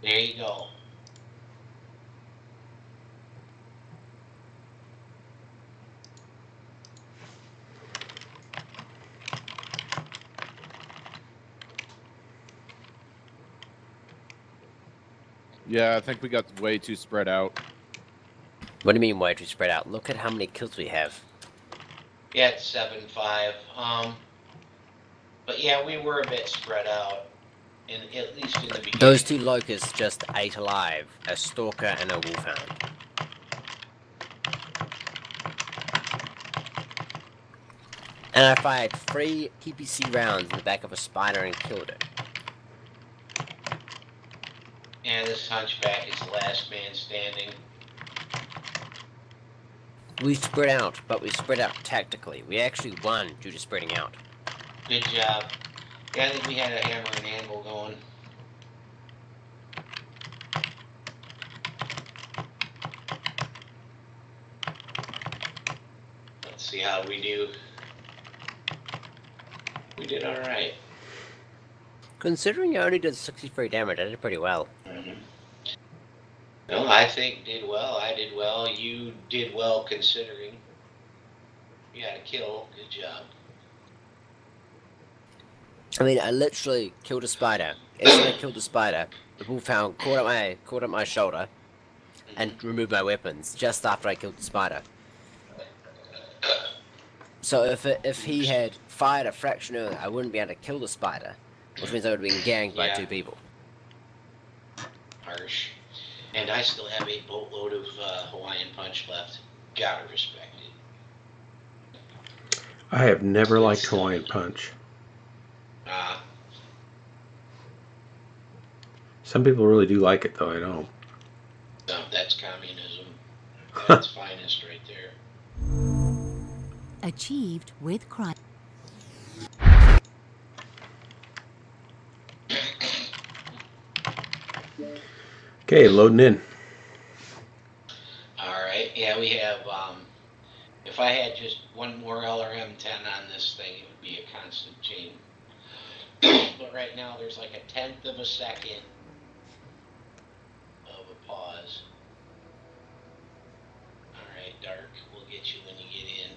There you go. Yeah, I think we got way too spread out. What do you mean way too spread out? Look at how many kills we have. Yeah, it's 7-5. But yeah, we were a bit spread out, at least in the beginning. Those two locusts just ate alive, a stalker and a wolfhound. And I fired 3 TPC rounds in the back of a spider and killed it. And this hunchback is the last man standing. We spread out, but we spread out tactically. We actually won due to spreading out. Good job. Yeah, I think we had a hammer and anvil going. Let's see how we do. We did alright. Considering you only did 63 damage, I did pretty well. No, I think did well. I did well. You did well considering. You had a kill. Good job. I mean, I literally killed a spider. As I killed the spider, the wolfhound caught up my shoulder and removed my weapons just after I killed the spider. So if he had fired a fraction earlier, I wouldn't be able to kill the spider, which means I would have been ganged by 2 people. Harsh. And I still have a boatload of Hawaiian Punch left. Gotta respect it. I have never liked Hawaiian Punch. Some people really do like it, though. I don't. No, that's communism. That's finest right there. Achieved with crime. Okay, loading in. Alright, yeah, we have, if I had just one more LRM-10 on this thing, it would be a constant chain. But right now, there's like 1/10 of a second of a pause. Alright, Dark, we'll get you when you get in.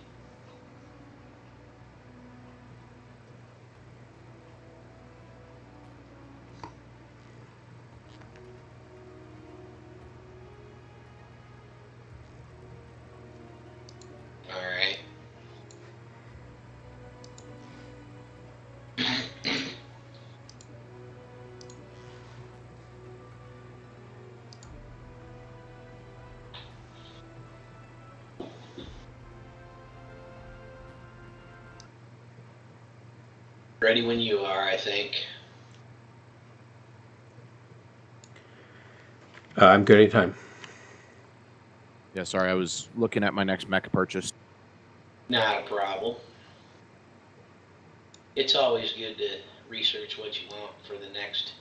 Alright. Ready when you are, I think. I'm good anytime. Yeah, sorry, I was looking at my next mech purchase. Not a problem. It's always good to research what you want for the next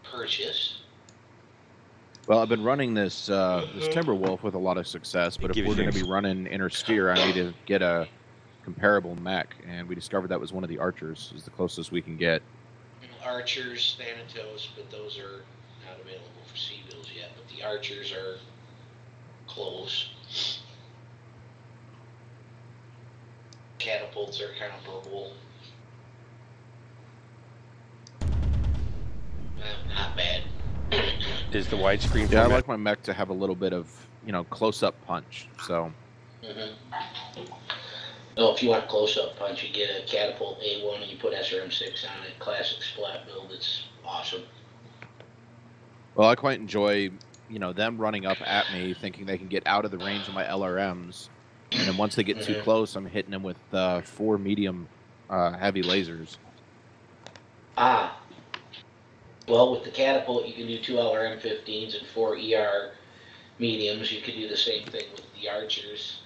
purchase. Well, I've been running this this Timberwolf with a lot of success, but if we're going to be running Inner Sphere, I need to get a comparable mech, and we discovered that was one of the Archers, is the closest we can get. Archers, Thanatos, but those are not available for C-bills yet, but the Archers are close. Catapults are comparable. Not bad. Is the widescreen? Yeah, I like my mech to have a little bit of, you know, close-up punch. So. Oh, if you want close-up punch, you get a catapult A1 and you put SRM6 on it. Classic splat build. It's awesome. Well, I quite enjoy, you know, them running up at me, thinking they can get out of the range of my LRMs, and then once they get too close, I'm hitting them with 4 medium heavy lasers. Ah. Well, with the catapult, you can do 2 LRM-15s and 4 ER mediums. You could do the same thing with the Archers.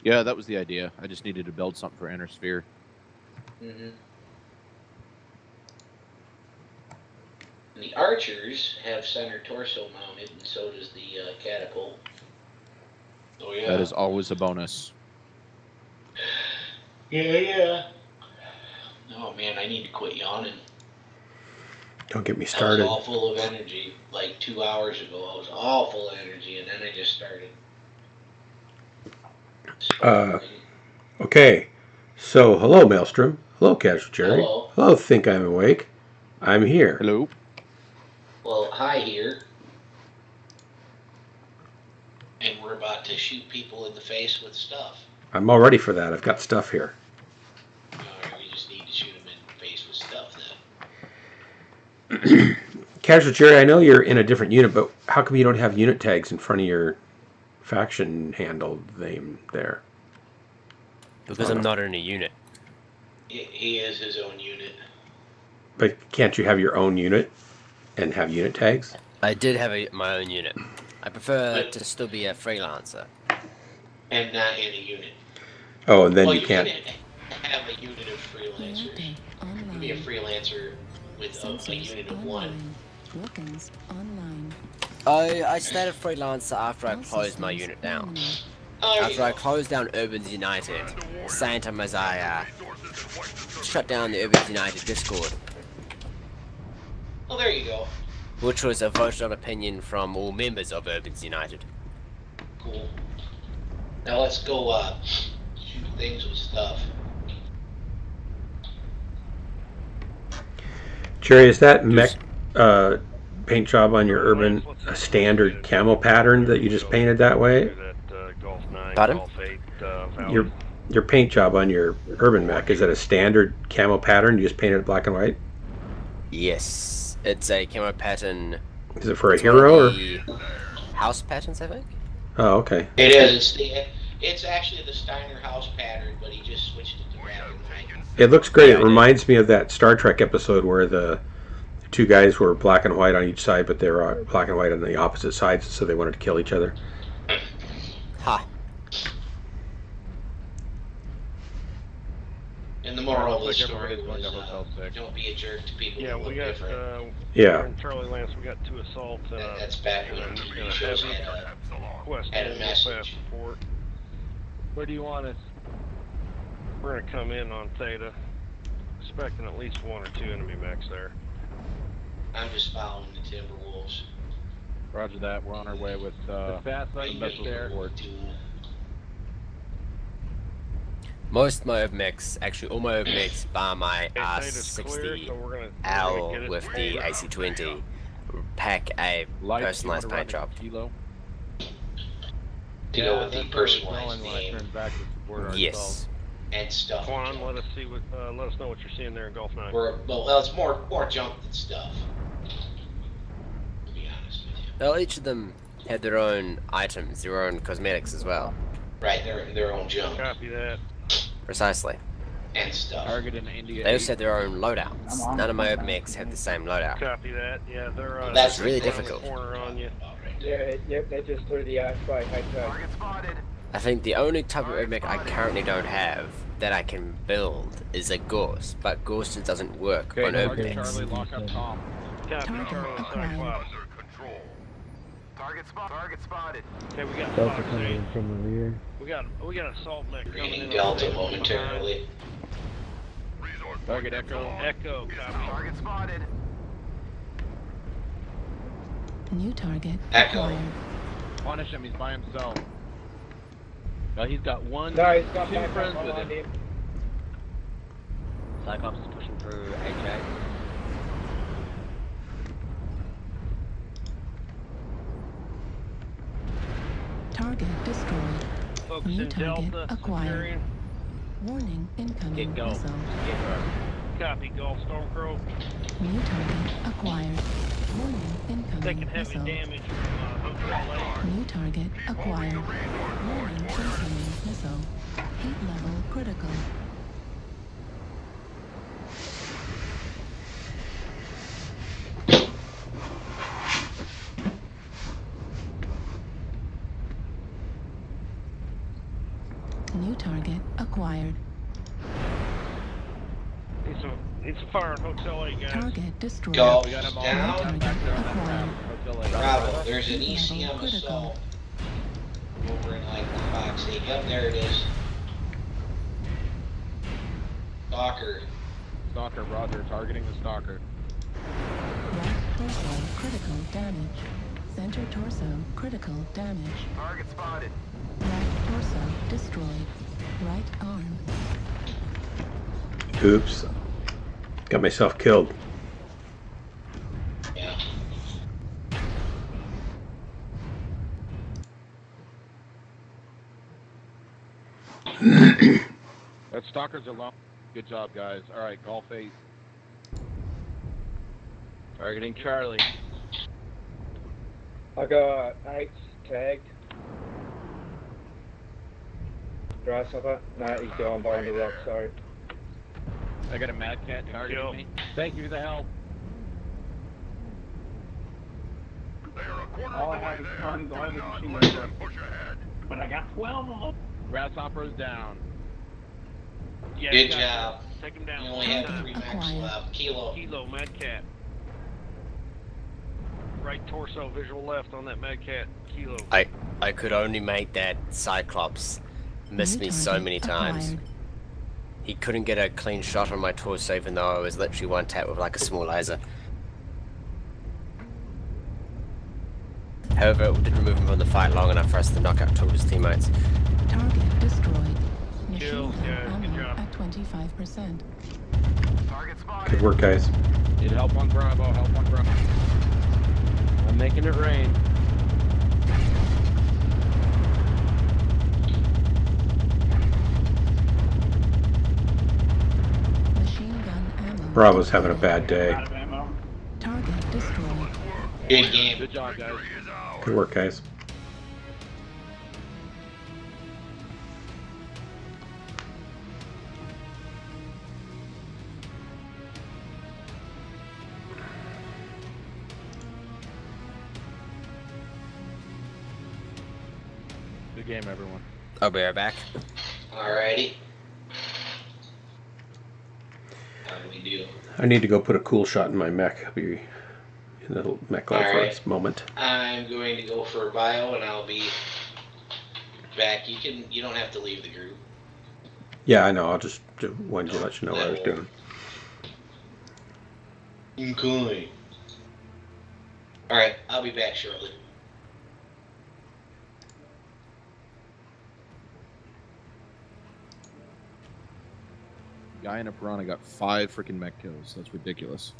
Yeah, that was the idea. I just needed to build something for Inner Sphere. And the Archers have center torso mounted, and so does the catapult. Oh yeah. That is always a bonus. Yeah. Oh man, I need to quit yawning. Don't get me I was started. all full of energy like 2 hours ago. I was all full of energy, and then I just started. Okay. So, hello, Maelstrom. Hello, Casual Jerry. Hello. Hello, Think I'm Awake. I'm here. Hello. Well, hi here. And we're about to shoot people in the face with stuff. I'm all ready for that. I've got stuff here. Alright, we just need to shoot them in the face with stuff then. Casual Jerry, I know you're in a different unit, but how come you don't have unit tags in front of your faction handle name there? Because I'm not in a unit. He is his own unit. But can't you have your own unit and have unit tags? I did have my own unit. I prefer to still be a freelancer. And not in a unit. Oh, and then well, you can't. Can have a unit of freelancers. You can be a freelancer with a unit of one. I stayed a freelancer after I closed my unit down. After I closed down Urbans United, the same time as I shut down the Urbans United Discord. Well, there you go. Which was a vote of opinion from all members of Urbans United. Cool. Now let's go shoot things with stuff. Jerry, is that mech paint job on your urban a standard camo pattern that you just painted that way? Pardon? Your paint job on your urban mech, is that a standard camo pattern? You just painted it black and white? Yes, it's a camo pattern. Is it for a hero or house patterns, I think? Oh, okay. It is. It's actually the Steiner house pattern, but he just switched it to black and white. It looks great. It reminds me of that Star Trek episode where the two guys were black and white on each side, but they were black and white on the opposite sides, so they wanted to kill each other. Ha. And the moral of the story was don't be a jerk to people who look different. Yeah. In Charlie Lance, we got 2 assaults. That's back when TV shows had a message. Report. Where do you want us? We're going to come in on Theta. Expecting at least 1 or 2 enemy mechs there. I'm just following the Timberwolves. Roger that. We're on our way with Fast missile support. Most of my urban mechs, actually all my urban mechs, bar my Theta's clear, R60 so we're gonna L get it with the together. AC-20, pack a personalized paint job. Kilo. To go with the personalized Turn name back to support our Yes. and stuff. Quan, let us see what. Let us know what you're seeing there in Gulf 9. Well, it's more junk than stuff. To be honest with you. Well, each of them had their own items, their own cosmetics as well. Right, their own junk Copy that. Precisely. and stuff. Target in India. They also had their own loadouts. None of my urban mechs had the same loadout. Copy that. Yeah, they're That's really the thing. difficult. Corner on you. Yep, they just threw the spy high tide. I think the only type of urban mech I currently don't have that I can build is a Ghost, but Ghost just doesn't work on urban Target mechs. Charlie, lock up Tom. Copy Charlie Cyclops. Target spotted. Okay, we got Delta Fox coming 8. in from the rear. We got assault mech coming Reading in. Delta momentarily. Target Echo. Echo, copy. Target spotted. New target Echo. acquired. Punish him. He's by himself. He's got one, No, he's got 2 back friends up with on him. him. Cyclops is pushing through HA. Target destroyed. Focus New in target Delta. acquired. Centurion. Warning incoming Get go. missile. Copy Gulf Stormcrow. New target acquired. Warning incoming Taking heavy missile. damage from Hotel New target acquired. Warning incoming missile. Heat level critical. New target acquired. Need some fire on Hotel 8, guys. Target destroyed. Go We got him all down. Target back there on that acquired. map. Hotel 8. Bravo, there's an Heat level ECM critical. assault over in like the Fox 8. Yep, there it is. Stalker. Stalker, Roger. Targeting the Stalker. critical damage. Center torso, critical damage. Target spotted. Right torso, destroyed. Right arm. Oops. Got myself killed. Yeah. That stalker's alone. Good job, guys. All right, golf 8. Targeting Charlie. I got 8 tagged. Grasshopper? No, he's going behind the rock, sorry. I got a mad cat targeting me. Thank you for the help. All I have is guns, all I have is machine gun. But I got 12 of them. Grasshopper's down. Yeah, Good job. Take him down. You only have 3 mechs left. Kilo. Kilo, Mad Cat. Right torso, visual left on that Mad Cat. Kilo. I could only make that Cyclops miss me so many times. He couldn't get a clean shot on my torso even though I was literally one tap with like a small laser. However, it did remove him from the fight long enough for us to knock out 2 of his teammates. Target destroyed. Kill, Machine yeah, gun good ammo job. at 25%. Target spotted. Good work, guys. Need help on Bravo. Help on Bravo. I'm making it rain. Machine gun ammo. Bravo's having a bad day. Out of ammo. Target destroyed. Good game. Good job, guys. Good work, guys. Good game, everyone. I'll be right back. Alrighty. How do we do? I need to go put a cool shot in my mech. I'll be in the mech life for Alright. this moment. I'm going to go for a bio and I'll be back. You don't have to leave the group. Yeah, I know. I'll just wanted to let you know what I was doing. Okay. Alright, I'll be back shortly. Guy in a piranha got 5 freaking mech kills. That's ridiculous.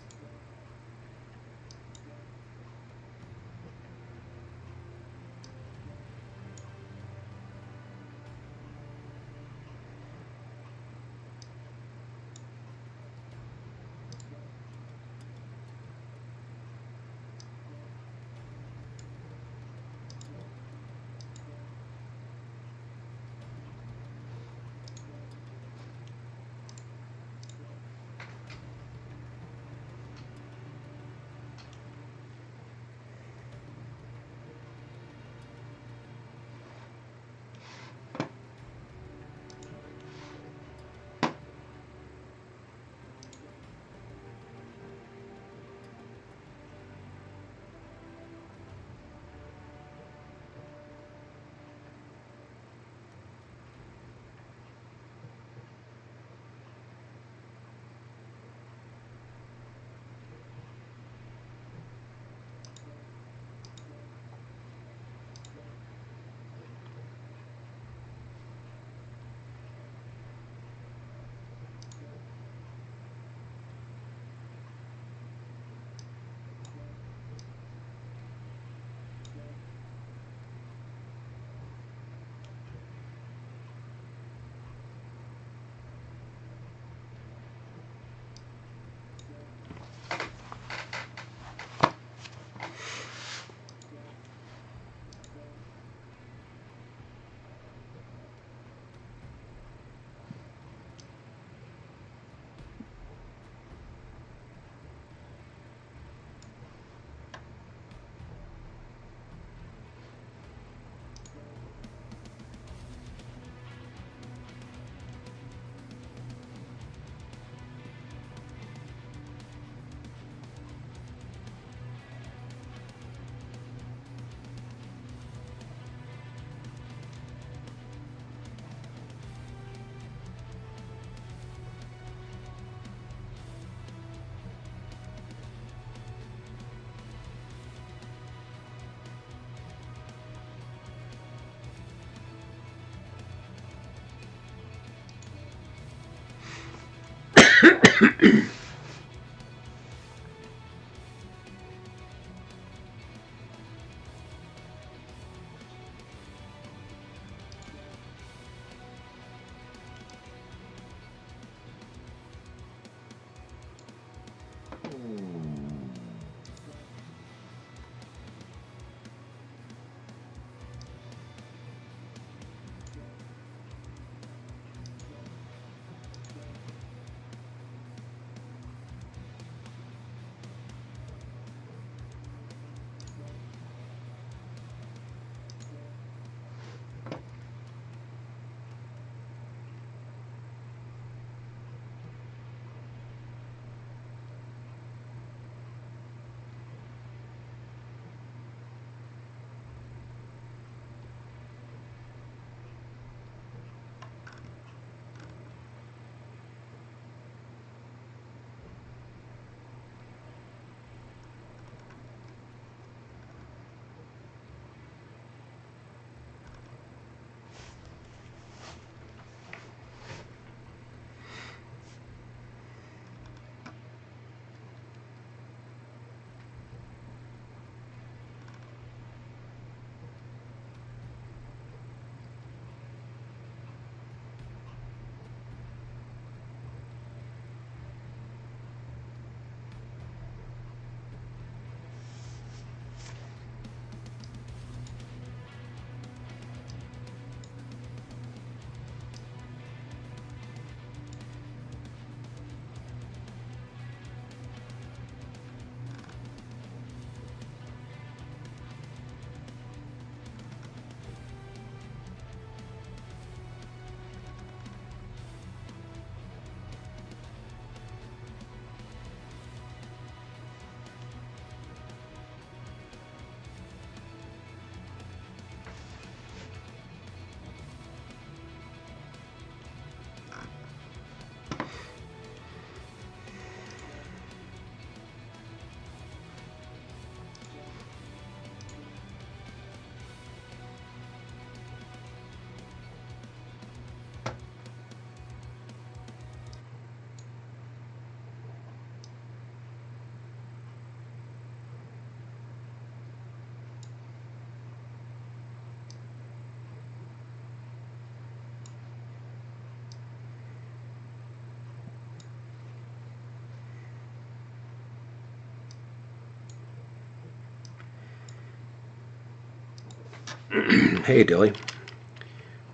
Hey, Dilly.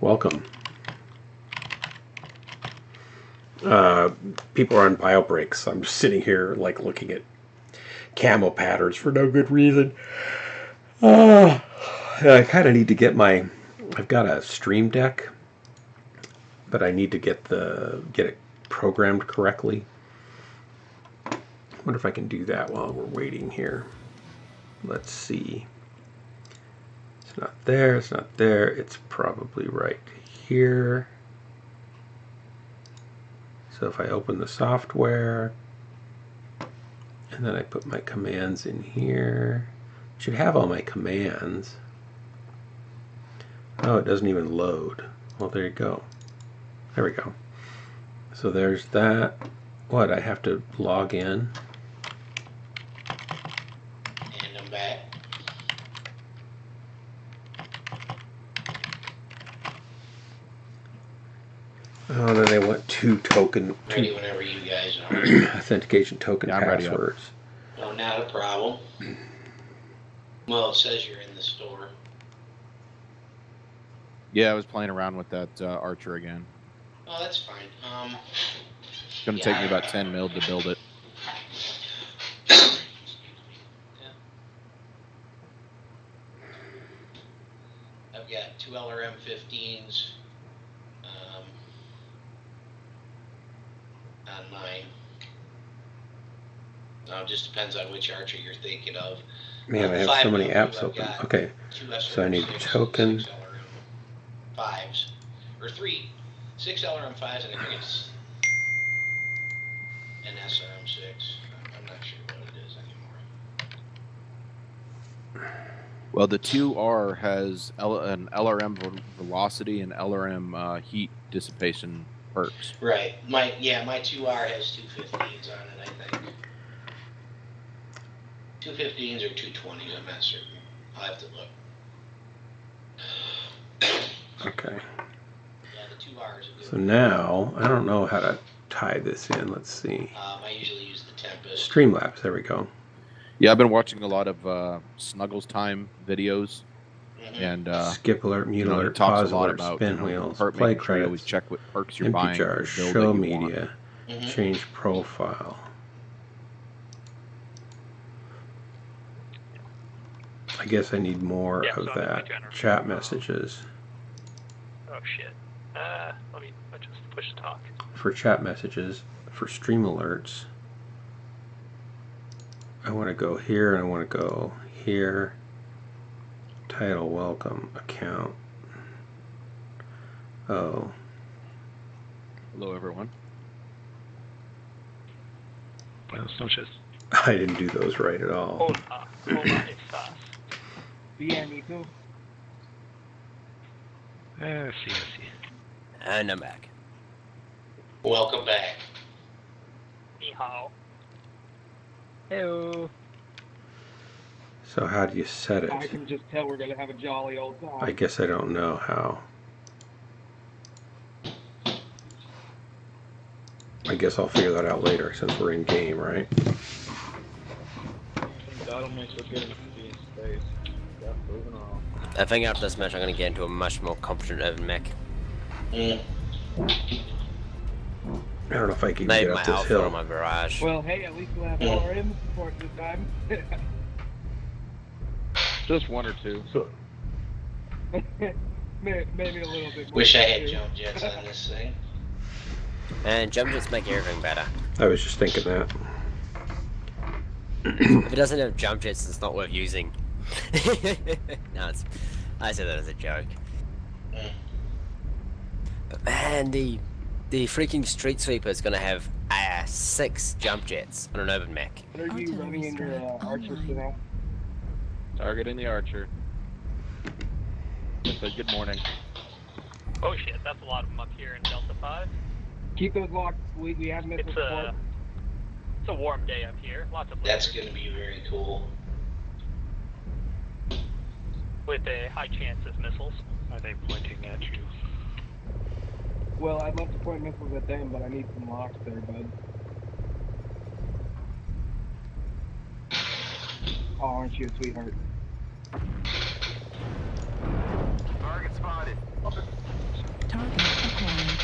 Welcome. People are on bio breaks. I'm just sitting here, like, looking at camo patterns for no good reason. I kind of need to get my... I've got a Stream Deck, but I need to get it programmed correctly. I wonder if I can do that while we're waiting here. Let's see. It's not there, it's not there. It's probably right here. So if I open the software, and then I put my commands in here, I should have all my commands. Oh, it doesn't even load. Well, there you go. There we go. So there's that. What, I have to log in? And I'm back. Oh, then they want two Ready whenever you guys are. authentication token passwords. No, not a problem. Well, it says you're in the store. Yeah, I was playing around with that Archer again. Oh, that's fine. It's going to take me about 10 mil to build it. I've got two LRM-15s on mine. Now it just depends on which Archer you're thinking of. Man, I have so many apps open. Okay, so I need token. 6 LRM-5s. Or 6 LRM-5s, and I think it's an SRM-6. I'm not sure what it is anymore. Well, the 2R has an LRM velocity and LRM heat dissipation perks. Right. My 2R has 215s on it, I think. 215s or 220s, I'm not certain. I'll have to look. Okay. Yeah, the 2R is a good So one. now, I don't know how to tie this in. Let's see. I usually use the Tempest. Streamlabs, there we go. Yeah, I've been watching a lot of Snuggles Time videos, and Skip alert, mute he alert, talks pause a lot alert, about spin wheels, perk, play making sure you always credits, check what perks you're empty buying for jars, the build show that you want. media, change profile. I guess I need more of that. Chat messages. Oh shit. Let me just push talk. For chat messages, for stream alerts, I want to go here and I want to go here. Title, welcome, account. Oh. Hello, everyone. Buenas noches. I didn't do those right at all. Hola, estás? Yeah, me too. Sí. And I'm back. Welcome back. Ni hao. Hello. So how do you set I it? can just tell we're gonna have a jolly old time. I guess I don't know how. I guess I'll figure that out later since we're in game, right? That'll make us get into space. Yeah, moving on. I think after this match I'm gonna get into a much more competent urban mech. I don't know if I can Maybe get my up this Alpha hill. or my Barrage. Well, hey, at least we'll have LRM support this time. Just one or two. Maybe a little bit more. Wish I had jump jets on this thing. And jump jets make everything better. I was just thinking that. If it doesn't have jump jets, it's not worth using. No, I said that as a joke. But man, the freaking Street Sweeper is gonna have 6 jump jets on an urban mech. What are you running in your archers today? Targeting the archer. Just said good morning. Oh shit, that's a lot of them up here in Delta 5. Keep those locked. We have missile support. It's a warm day up here. Lots of That's blizzards. going to be very cool. With a high chance of missiles. Are they pointing at you? Well, I'd love to point missiles at them, but I need some locks there, bud. Oh, aren't you a sweetheart? Target spotted. Target acquired.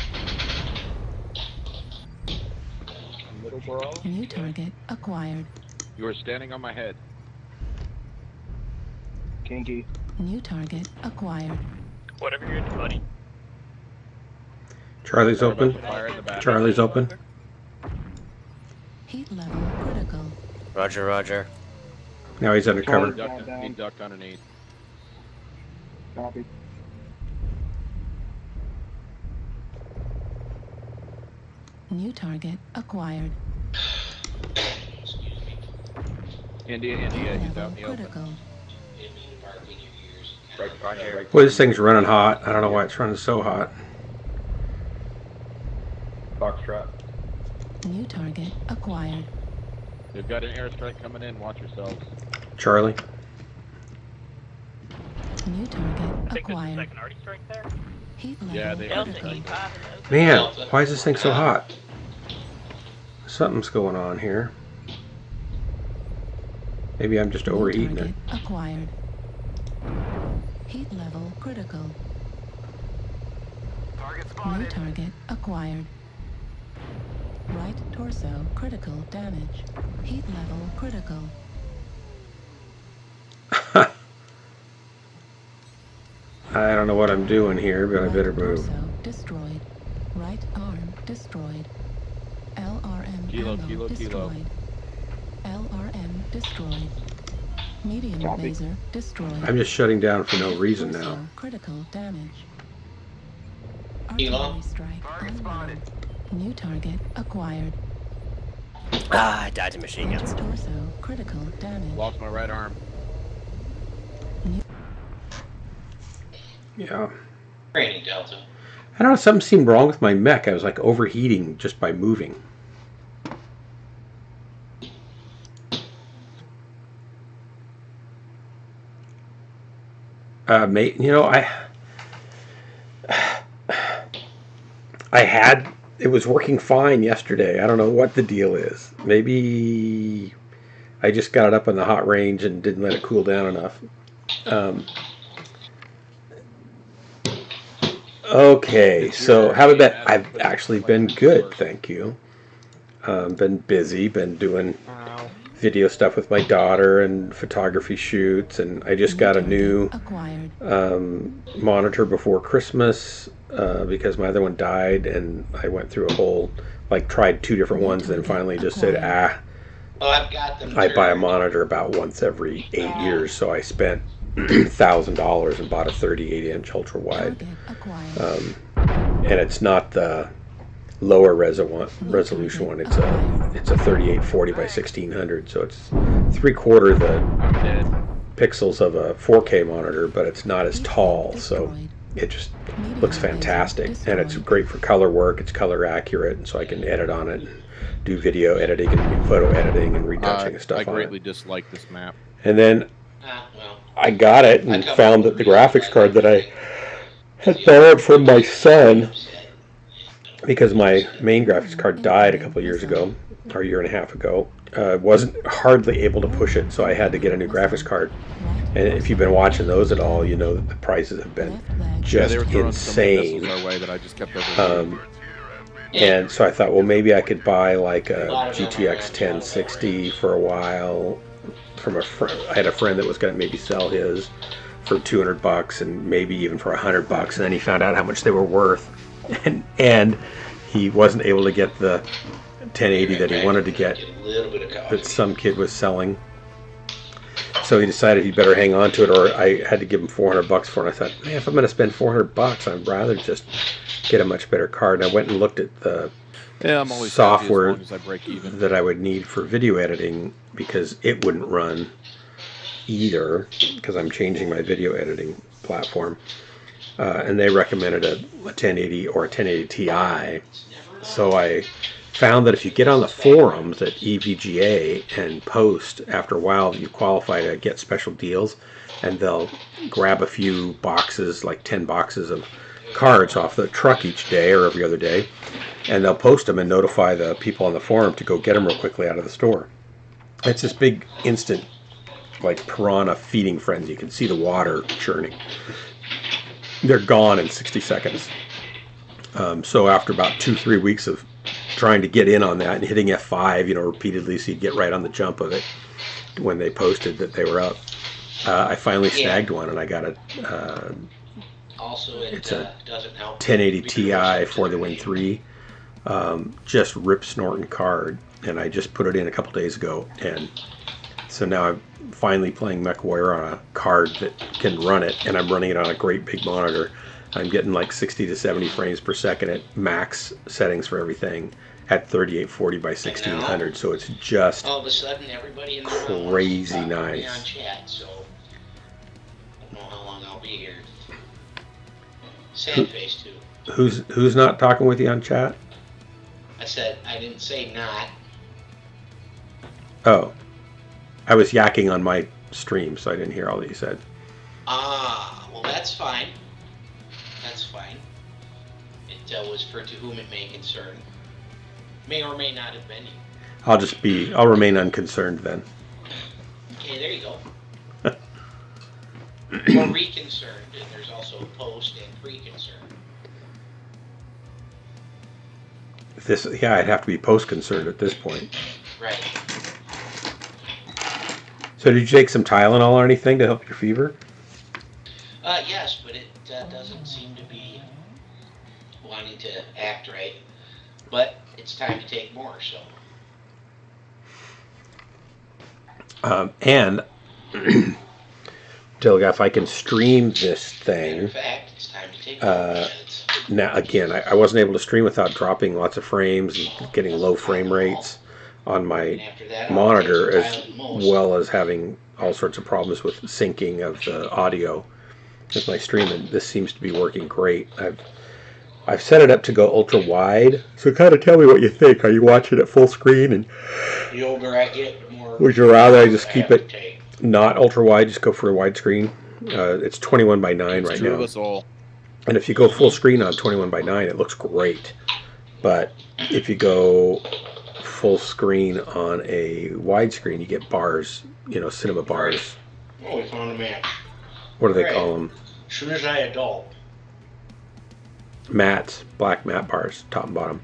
Little bro. New target acquired. You are standing on my head. Kinky. New target acquired. Whatever you're into, buddy. Charlie's open. Fire in the back. Charlie's open. Heat level critical. Roger, roger. Now he's undercover. He ducked underneath. Copy. New target acquired. India, Heat he's level out in the open. critical. Didn't mean to bark in your ears. Right here. Boy, this thing's running hot. I don't know why it's running so hot. Foxtrot. New target acquired. They've got an airstrike coming in. Watch yourselves. Charlie. New target I think there's a acquired. second arty strike there. Heat level Yeah, they are. critical. Man, why is this thing so hot? Something's going on here. Maybe I'm just overheating it. New target acquired. Heat level critical. Target spotted. New target acquired. Right torso critical damage. Heat level critical. I don't know what I'm doing here, but I better move. Torso destroyed. Right arm destroyed. LRM Kilo, ammo kilo, kilo. destroyed. LRM destroyed. Medium Copy. laser destroyed. I'm just shutting down for no reason Torso now. critical damage. Kilo. Artillery strike online. New target acquired. Ah, I died to machine Right guns. torso critical damage. Lost my right arm. Yeah. Training Delta. I don't know, something seemed wrong with my mech. I was like overheating just by moving. Mate, you know, it was working fine yesterday. I don't know what the deal is. Maybe I just got it up in the hot range and didn't let it cool down enough. Okay, so how about that? I've actually been good, thank you. Been busy, been doing video stuff with my daughter and photography shoots, and I just got a new monitor before Christmas because my other one died, and I went through a whole, like, tried 2 different ones, and then finally just said, I've got them. I buy a monitor about once every 8 years, so I spent $1,000 and bought a 38-inch ultra wide, and it's not the lower resolution one. It's a 3840 by 1600, so it's 3/4 the pixels of a 4K monitor, but it's not as tall, so it just looks fantastic, and it's great for color work. It's color accurate, and so I can edit on it, and do video editing and photo editing and retouching and stuff on it. I greatly dislike this map. And then I got it and found that the graphics card that I had borrowed from my son, because my main graphics card died a couple of years ago, or a year and a half ago, wasn't hardly able to push it, so I had to get a new graphics card. And if you've been watching those at all, you know that the prices have been just insane. And so I thought, well, maybe I could buy like a GTX 1060 for a while from a friend. I had a friend that was going to maybe sell his for $200 and maybe even for $100, and then he found out how much they were worth, and he wasn't able to get the 1080 that he wanted to get that some kid was selling. So he decided he better hang on to it, or I had to give him $400 for it. I thought, man, if I'm going to spend $400, I'd rather just get a much better card. And I went and looked at the software that I would need for video editing, because it wouldn't run either, because I'm changing my video editing platform. And they recommended a 1080 or a 1080 Ti. So I found that if you get on the forums at EVGA and post, after a while you qualify to get special deals, and they'll grab a few boxes, like 10 boxes of cards off the truck each day or every other day, and they'll post them and notify the people on the forum to go get them real quickly out of the store. It's this big instant, like, piranha feeding frenzy. You can see the water churning. They're gone in 60 seconds. So after about 2-3 weeks of trying to get in on that and hitting F5, you know, repeatedly, so you'd get right on the jump of it when they posted that they were up, I finally snagged one, and I got a it's a 1080 Ti for the Win 3, just rip snorting card, and I just put it in a couple days ago, and so now I'm finally playing MechWarrior on a card that can run it, and I'm running it on a great big monitor. I'm getting like 60 to 70 frames per second at max settings for everything at 3840 by 1600, so it's just all of a sudden everybody in the crazy nice. On chat, so I don't know how long I'll be here. Sandface too. Who's not talking with you on chat? I said I didn't say not. Oh, I was yakking on my stream, so I didn't hear all that you said. Ah, well, that's fine. That's fine. It was for to whom it may concern. May or may not have been you. I'll remain unconcerned then. Okay, there you go. Or reconcerned, and there's also post and pre-concerned. Yeah, I'd have to be post-concerned at this point. Right. So did you take some Tylenol or anything to help your fever? Yes, but it doesn't seem to be wanting to act right. But it's time to take more, so. And Dilga, if I can stream this thing. Matter of fact, it's time to take more. Now again, I wasn't able to stream without dropping lots of frames and getting low frame rates on my monitor, as well as having all sorts of problems with syncing of the audio with my stream, and this seems to be working great. I've I've set it up to go ultra wide. So kind of tell me what you think. Are you watching it full screen? And The older I get, the more. would you rather I just keep have to it take. not ultra wide, just go for a wide screen? It's 21 by 9 It's right true now. of us all. And if you go full screen on 21 by 9, it looks great. But if you go full screen on a wide screen, you get bars, cinema bars. Oh, we found a match. What do they Right. call them? As soon as I adult. Mats, black matte bars, top and bottom.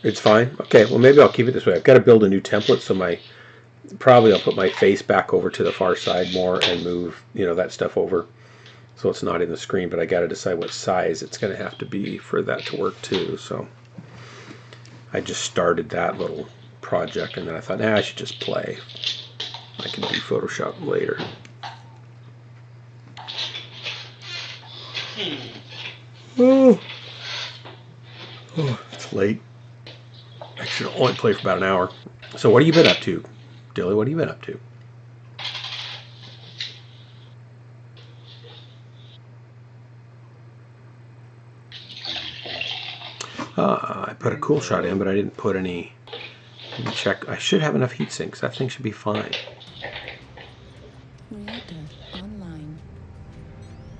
It's fine. Okay, well maybe I'll keep it this way. I've got to build a new template, so probably I'll put my face back over to the far side more and move, that stuff over, so it's not in the screen. But I got to decide what size it's going to have to be for that to work too. So I just started that little project, and then I thought, I should just play. I can do Photoshop later. Oh, it's late. I should only play for about an hour. So what have you been up to, Dilly? What have you been up to? I put a cool shot in, but I didn't put any. Let me check. I should have enough heat sinks. That thing should be fine. Reactor online.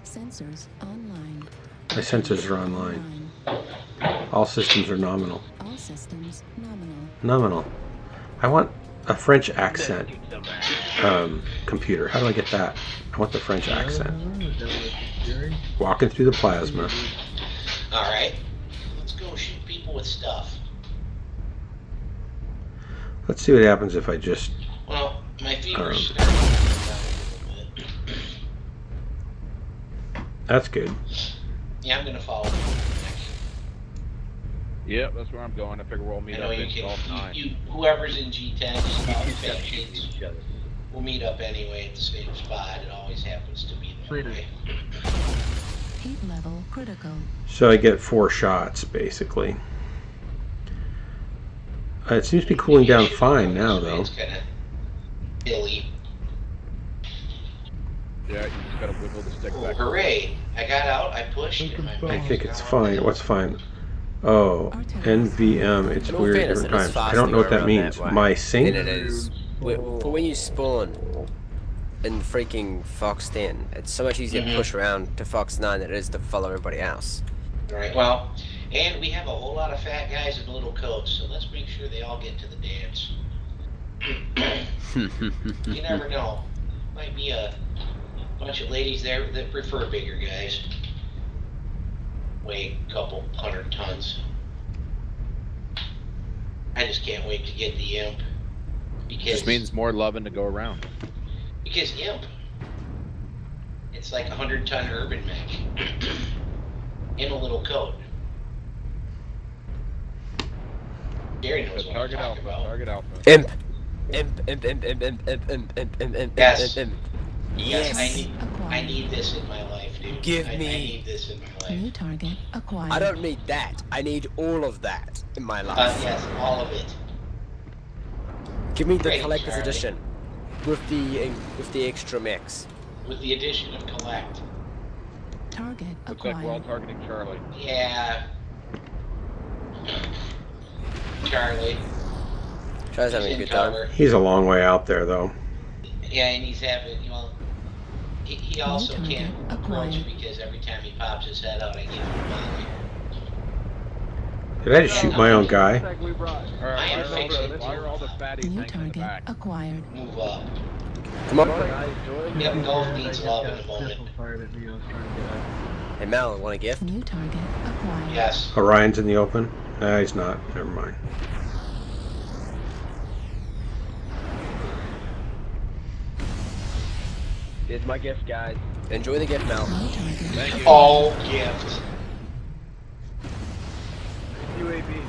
Sensors online. My sensors are online. All systems are nominal. All systems nominal. Nominal. I want a French accent computer. How do I get that? I want the French accent. Walking through the plasma. Alright. Let's go shoot people with stuff. Let's see what happens if I just... Well, my feet are That's good. Yeah, I'm gonna follow. Yep, that's where I'm going. I figure we'll meet up in Golf 9. Whoever's in G10, just about 50, we'll meet up anyway at the same spot. It always happens to be that way. Heat level critical. So I get 4 shots, basically. It seems to be cooling down fine now, though. It's kind of hilly. Yeah, you just gotta wiggle the stick back. Hooray! I got out, I pushed, and my I think it's fine. What's fine? Oh, NVM. It's In all weird fairness, different it is times. I faster don't know to what go that around means. that way My than sync? it is for when you spawn in freaking Fox 10. It's so much easier to push around to Fox 9 than it is to follow everybody else. Alright, well, and we have a whole lot of fat guys in little coats, so let's make sure they all get to the dance. You never know. Might be a bunch of ladies there that prefer bigger guys. Weigh a couple 100 tons. I just can't wait to get the Imp. Because Just means more loving to go around. Because Imp, it's like 100-ton urban mech in a little coat. Gary knows what I'm Target talking alpha, about. target alpha. Imp. Imp. Yes. Yes. I need this in my life, dude. Give I me. need this in my life. New target acquired. I don't need that. I need all of that in my life. Yes, all of it. Give me the Great, collector's Charlie. edition with the extra mix. With the addition of collect. Target Looks like we're all acquired. targeting Charlie. Yeah. Charlie. Charlie's having a He's in good time. cover. He's a long way out there, though. Yeah, and he's having, he also New can't target approach acquired. because every time he pops his head out, I give him a molly. Did I just shoot my own guy? Like we brought. I am Alright, fixing why are all the fatties New hanging in the target back? acquired. Move up. Come on. Yep, golf needs love in a moment. Hey Mel, want a gift? New target acquired. Yes. Orion's in the open? No, he's not. Never mind. Here's my gift, guys. Enjoy the gift, Mel. New target. Thank you. All gift. UAV.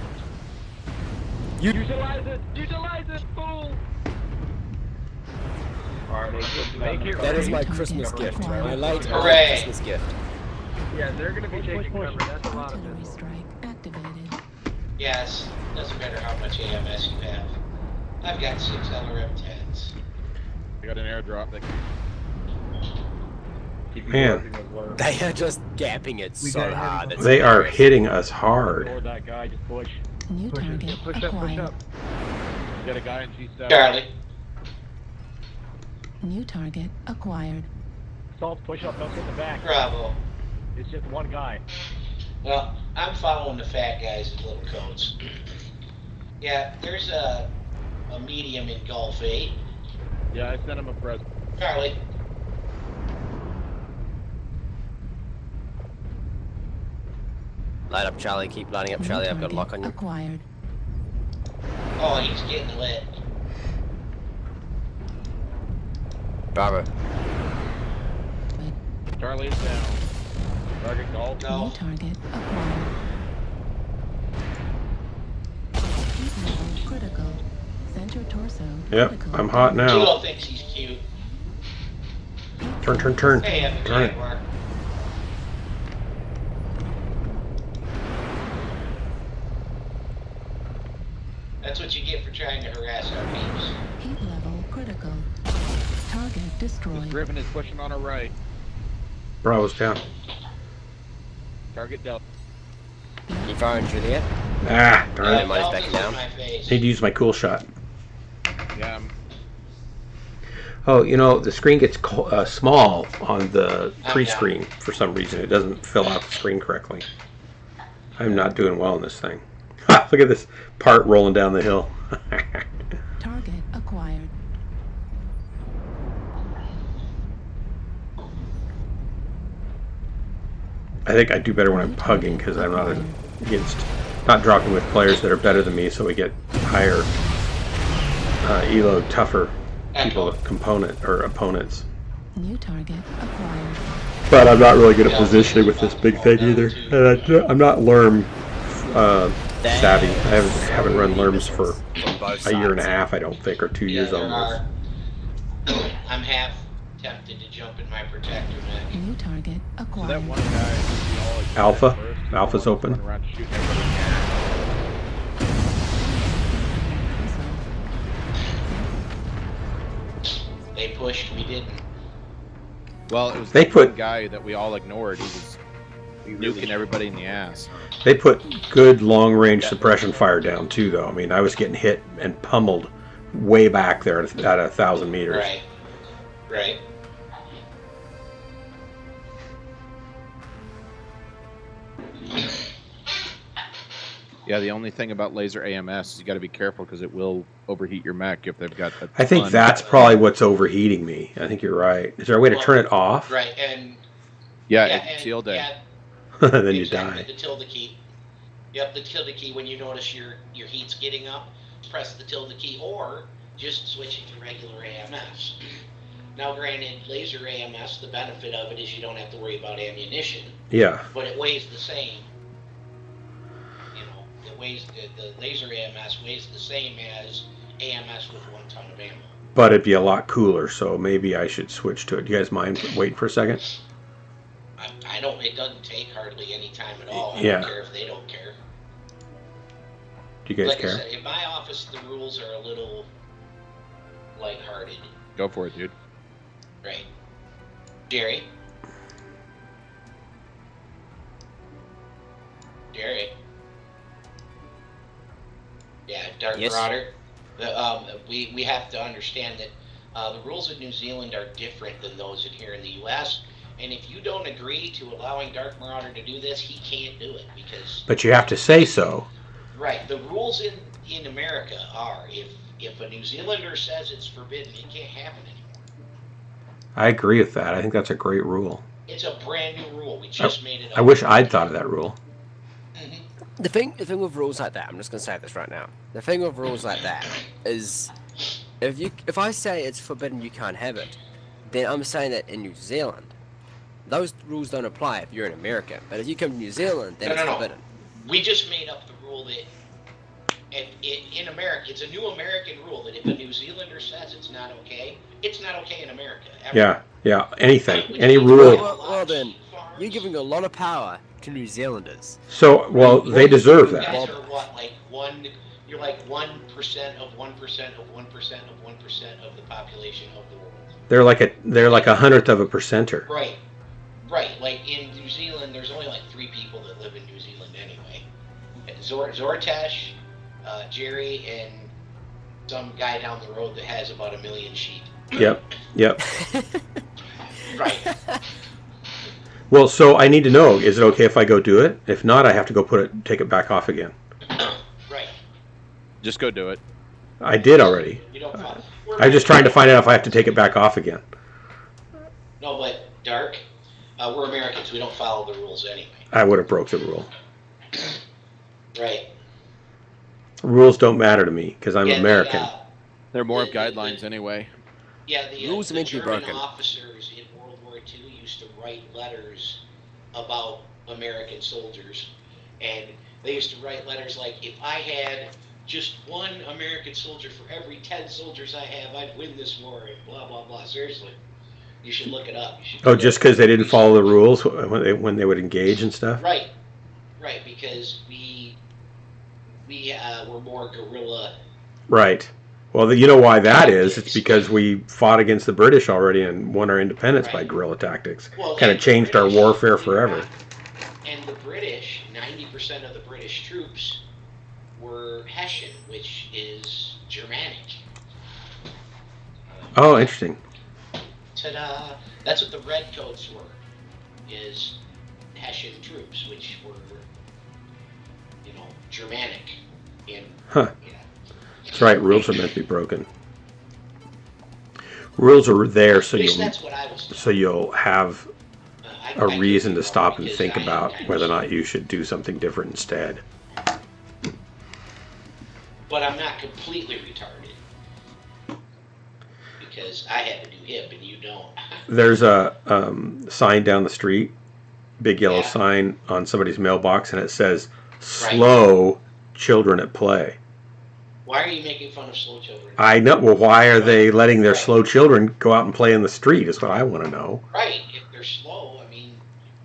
Utilize it! Utilize it, fool! Make it That is my Target Christmas gift. acquired. My late Hooray. Christmas gift. Yeah, they're gonna be taking cover. That's a lot of Artillery missiles. strike activated. Yes. Doesn't matter how much AMS you have. I've got 6 LRM-10s. I got an airdrop that Man, They are just gapping it so hard. It's they are hilarious. hitting us hard. Ignore that guy, just push. New Push target it. Push up, push acquired. up. You got a guy in G7. Charlie. New target acquired. Salt, push up, don't get the back. Bravo. It's just one guy. Well, I'm following the fat guys in little coats. Yeah, there's a medium in Gulf 8. Yeah, I sent him a present. Charlie. Light up, Charlie. Keep lighting up, New Charlie. I've got a target lock on you. acquired. Oh, he's getting lit. Bravo. Charlie is down. Target golf. No. New target acquired. Heat level critical. Center torso. Yep, critical. I'm hot now. Kilo thinks he's cute. Turn, turn, turn. Hey, I'm a Turn it. Jaguar. That's what you get for trying to harass our peeps. Heat level critical. Target This destroyed. Griffin is pushing on our right. Bravo's down. Target Delta. You firing, Juliet? Ah, darn Yeah, it. mine's Delta's backing in down. my face. Need to use my cool shot. Yeah, Oh, you know, the screen gets small on the I'm pre-screen for some reason. It doesn't fill out the screen correctly. I'm not doing well in this thing. Ha, look at this part rolling down the hill. Target acquired. I think I do better when I'm hugging because I'm not dropping with players that are better than me, so we get higher elo, tougher people, opponents. New target acquired. But I'm not really good at positioning with this big thing either. And I'm not LERM savvy. I haven't run LERMs for a year and a half, I don't think, or 2 years there almost. are. I'm half tempted to jump in my protector mech. New target so acquired. that one guy. we all ignored Alpha? at first, Alpha's he open. went around shooting everybody. They pushed, we didn't. Well, it was They the put- one guy that we all ignored. He was nuking everybody in the ass. They put good long-range suppression fire down too, though. I mean, I was getting hit and pummeled way back there at 1,000 meters. Right. Right. Yeah, the only thing about laser AMS is you got to be careful because it will overheat your mech if they've got a I think ton. that's probably what's overheating me. I think you're right. Is there a way to turn it off? Right, and Yeah, yeah, it's and, sealed in. yeah, Then you exactly, die. the tilde key. Yep, the tilde key. When you notice your heat's getting up, press the tilde key, or just switch it to regular AMS. Now, granted, laser AMS, the benefit of it is you don't have to worry about ammunition, Yeah. but it weighs the same. You know, it weighs the laser AMS weighs the same as AMS with 1 ton of ammo. But it'd be a lot cooler, so maybe I should switch to it. Do you guys mind waiting for a second? I don't. It doesn't take hardly any time at all. I Yeah. don't care if they don't care. Do you guys Like I care? said, in my office, the rules are a little lighthearted. Go for it, dude. Right. Jerry? Jerry? Yeah, Dark Yes. Marauder. We have to understand that the rules in New Zealand are different than those in here in the U.S., and if you don't agree to allowing Dark Marauder to do this, he can't do it because... But you have to say so. Right, the rules in America are if a New Zealander says it's forbidden, it can't happen anymore. I agree with that. I think that's a great rule. It's a brand new rule. We just made it up. I wish I'd thought of that rule. The thing with rules like that, I'm just gonna say this right now. The thing with rules like that is, if I say it's forbidden, you can't have it, then I'm saying that in New Zealand, those rules don't apply if you're an American. But if you come to New Zealand, then it's forbidden. We just made up the rule that in America, it's a new American rule that if a New Zealander says it's not okay in America. Ever. Yeah. Anything. Which Any means rule. Well then, you're giving a lot of power to New Zealanders. So, well, they deserve You guys that. are what, like one? You're like 1% of 1% of 1% of 1% of the population of the world. They're like a 100th of a percenter. Right. Right. Like in New Zealand, there's only like 3 people that live in New Zealand anyway. Zortesh, Jerry, and some guy down the road that has about 1 million sheep. Yep. Right. Well, so I need to know, is it okay if I go do it? If not, I have to go take it back off again. Right. Just go do it. I did already. You don't follow. I'm just trying to find out if I have to take it back off again. No, but Dark, we're Americans. We don't follow the rules anyway. I would have broke the rule. Right. Rules don't matter to me because I'm American. They're more of guidelines anyway. Yeah, the Rules are meant to be German broken. officers in World War II used to write letters about American soldiers, and they used to write letters like, if I had just 1 American soldier for every 10 soldiers I have, I'd win this war, and blah, blah, blah. Seriously. You should look it up. Oh, just because they didn't follow the rules when they would engage and stuff? Right. Right, because we were more guerrilla. Right. Well, you know why that is. It's because we fought against the British already and won our independence by guerrilla tactics. Well, kind of changed our warfare forever. And the British, 90% of the British troops were Hessian, which is Germanic. Oh, interesting. Ta-da! That's what the Redcoats were, is Hessian troops, which were, Germanic. Huh. That's right, rules are meant to be broken. Rules are there so you'll have a reason to stop and think about whether or not you should do something different instead. But I'm not completely retarded, because I have a new hip and you don't. There's a sign down the street, big yellow sign on somebody's mailbox, and it says, "Slow children at play." Why are you making fun of slow children? I know. Well, why are they letting their slow children go out and play in the street is what I want to know. Right. If they're slow, I mean,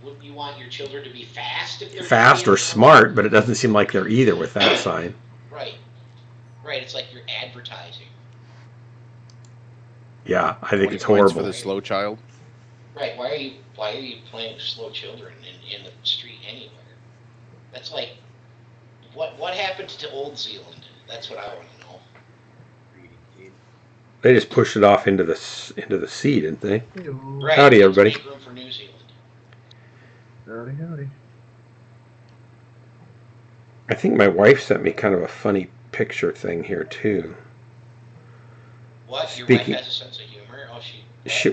wouldn't you want your children to be fast? If they're fast or smart, but it doesn't seem like they're either with that sign. Right. Right. It's like you're advertising. Yeah, I think it's horrible horrible. For the slow child. Right. Why are you playing with slow children in the street anywhere? That's like, what happened to Old Zealand? That's what I want to know. They just pushed it off into the sea, didn't they? Right. Howdy, everybody. Make room for New Zealand. Howdy. I think my wife sent me kind of a funny picture thing here too. What? Your wife has a sense of humor? Oh,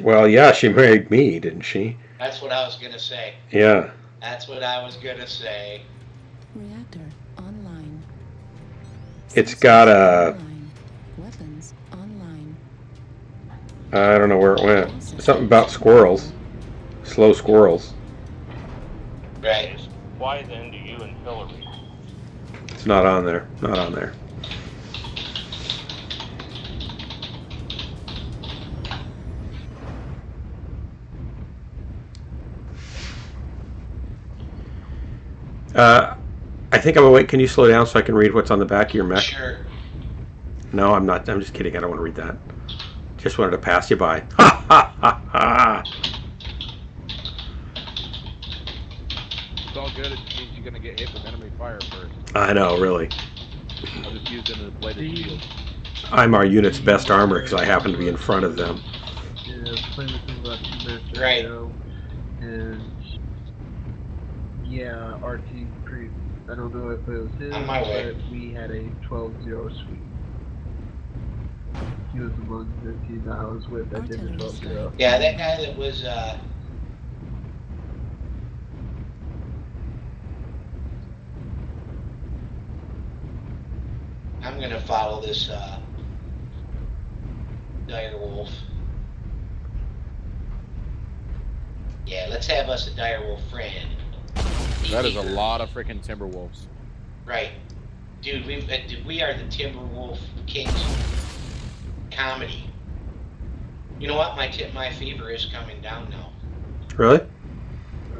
well, yeah, she married me, didn't she? That's what I was gonna say. Yeah. That's what I was gonna say. Reactor online. It's got a. Weapons online. I don't know where it went. Something about squirrels. Slow squirrels. Right. Why then do you and Hillary? It's not on there. Not on there. I think I'm gonna wait. Can you slow down so I can read what's on the back of your mech? Sure. No, I'm not. I'm just kidding. I don't want to read that. Just wanted to pass you by. Ha ha ha ha! It's all good. It means you're gonna get hit with enemy fire first. I know, really. I'll just use it as a bladed shield. I'm our unit's best armor because I happen to be in front of them. Yeah, I was playing this thing about 2 minutes Right. ago, and yeah, RT pretty. I don't know if it was him, On my way. but we had a 12-0 sweep. He was among the team that I was with that did the 12-0. Yeah, that guy that was. I'm gonna follow this direwolf. Yeah, let's have us a direwolf friend. That is a lot of freaking Timberwolves. Right, dude. We are the Timberwolf Kings comedy. You know what? My fever is coming down now. Really?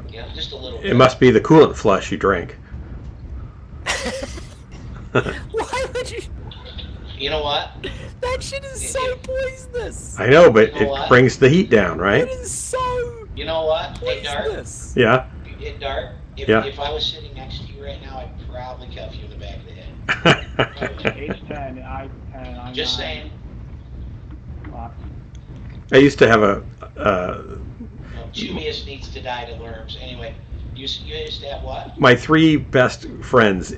Yeah, just a little bit. It must be the coolant flush you drank. Why You know what? That shit is so poisonous. I know, but You know it what? brings the heat down, right? It is so You know what? Hey, Dart. poisonous. Yeah. Hey, Dart. If, Yeah. if I was sitting next to you right now, I'd probably cuff you in the back of the head. H10, I10, I9. Just saying. I used to have a. No, Julius needs to die to Lerms. Anyway, you used to have what? My 3 best friends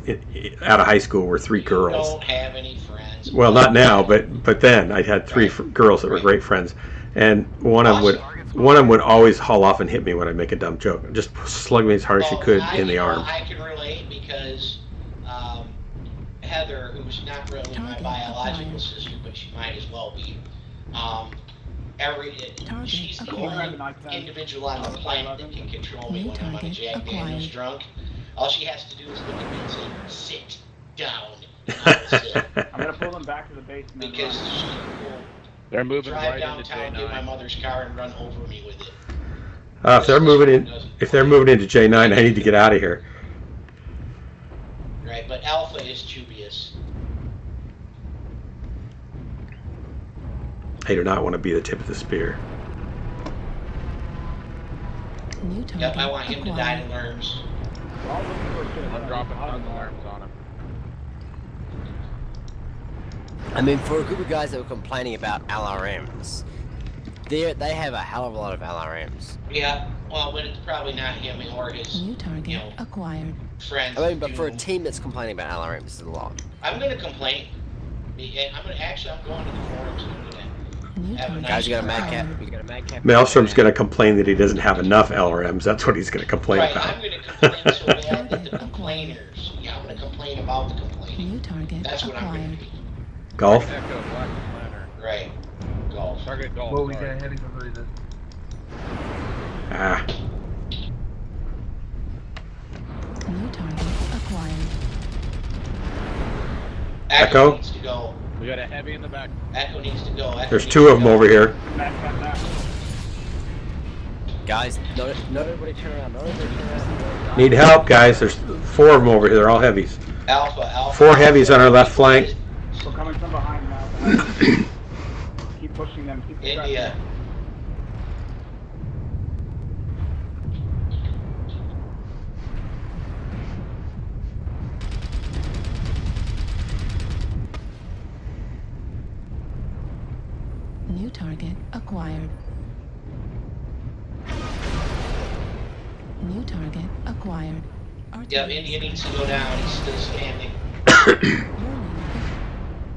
out of high school were 3 You girls. don't have any friends. Well, not now, but then I had 3 girls that were great friends, and one of them would always haul off and hit me when I make a dumb joke. Just slug me as hard as she could in the arm. I can relate because Heather, who's not really my biological sister, but she might as well be. She's the only individual on the planet that can control me when I'm on a Jack Daniels drunk. All she has to do is look at me and say, "Sit down." And I will sit. I'm gonna pull them back to the basement. Because she will They're moving drive right into downtown, get my J9. mother's car, and run over me with it. If they're moving into J9, I need to get out of here. Right, but Alpha is dubious. I do not want to be the tip of the spear. New target Yep, I want him to die acquired. to Lerms. I'm dropping tons of alarms on him. I mean, for a group of guys that were complaining about LRMs, they have a hell of a lot of LRMs. Yeah, well, but it's probably not him or his, New target you know, acquired. friends. I mean, but that for a do- team that's complaining about LRMs, it's a lot. I'm gonna complain. I'm going to the forums and I'm gonna New have a target nice Guys, you got a crack. mad cap. You got a mad cap. Maelstrom's going to complain that he doesn't have enough LRMs. That's what he's going to complain Right, about. I'm gonna complain so bad that the complainers, I'm gonna complain about the complaining. New target That's what I'm gonna acquired. be. Golf? Echo, Black Planner. Right. Golf. Target golf. Whoa, we sorry. got a heavy for this. Ah. New target acquired. Echo? Needs to go. We got a heavy in the back. Echo needs to go. Echo There's needs 2 to of them go. over here. Guys, not everybody turn around. Not everybody turn around. Need help, guys. There's 4 of them over here. They're all heavies. Alpha. 4 heavies on our left flank. We're coming from behind now. Keep pushing them. Keep India. New target acquired. New target acquired. Yep, India needs to go down. He's still standing.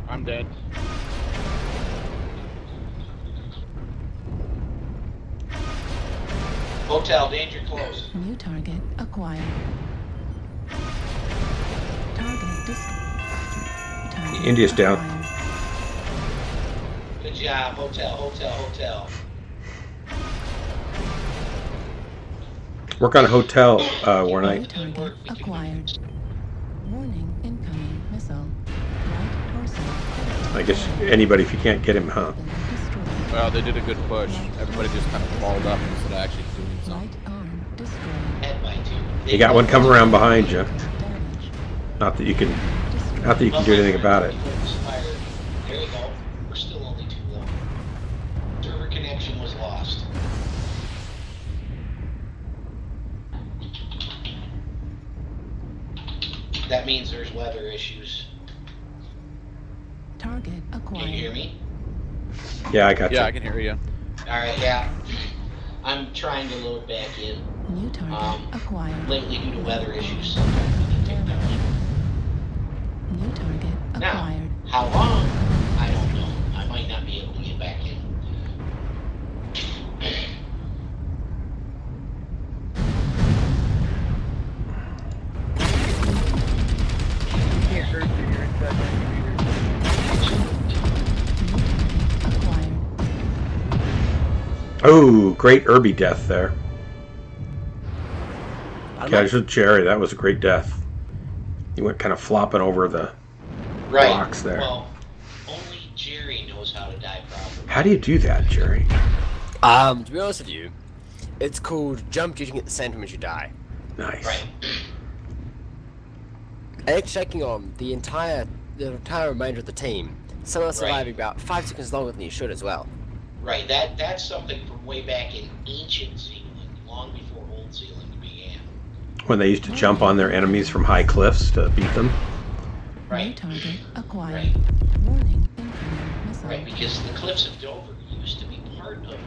I'm dead. Hotel, danger close. New target acquired. Target destroyed. India's down. Good job. Hotel. Work on a hotel, New Warnight. target acquired. Warning, incoming missile. Right torso. I guess anybody if you can't get him, huh? Destroyed. Well, they did a good push. Everybody just kind of balled up instead of actually doing something. Right arm destroyed. Head by 2. You got one coming around behind you. Damage. Not that you can Destroyed. do anything about it. There you go. We're still only 2 low. Server connection was lost. That means there's weather issues. Target acquired. Can you hear me? Yeah, I got Yeah, I you. can hear you. Alright, yeah. I'm trying to load back in. New target acquired. Lately, due to weather issues, sometimes we can take Damage. down. New target Now, acquired. how long? I don't know. I might not be able to get back in. Can't hurt you. You're inside my Acquired. Oh, great Irby death there. I don't know. Casual Jerry, that was a great death. He went kind of flopping over the Right. rocks there. Well, only Jerry knows how to die properly. How do you do that, Jerry? To be honest with you, it's called jump shooting at the same time as you die. Nice. Right. And checking on the the entire remainder of the team, some are surviving about 5 seconds longer than you should as well. Right, that's something from way back in ancient Zealand, long before Old Zealand began. When they used to jump on their enemies from high cliffs to beat them. Right. New target acquired. Right. Warning, incoming missile. Right, because the cliffs of Dover used to be part of.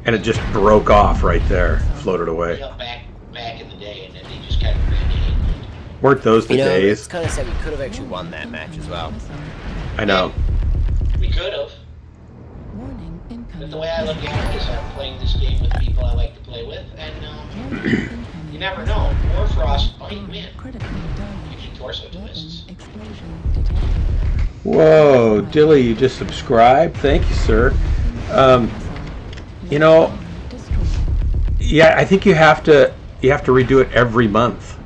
And it just broke off right there, floated away. Yeah, back in the day, and then they just kind of ran to England. Weren't those the You know, days? it's kind of sad we could have actually won that match as well. Missile. I know. We could have, Warning, incoming. but the way I look at it is I'm playing this game with people I like to play with, and you never know. Warfrost might win Critical damage. if you torso twists. Weapon explosion detected. Whoa, Dilly, you just subscribed? Thank you, sir. You know, yeah, I think you have to redo it every month.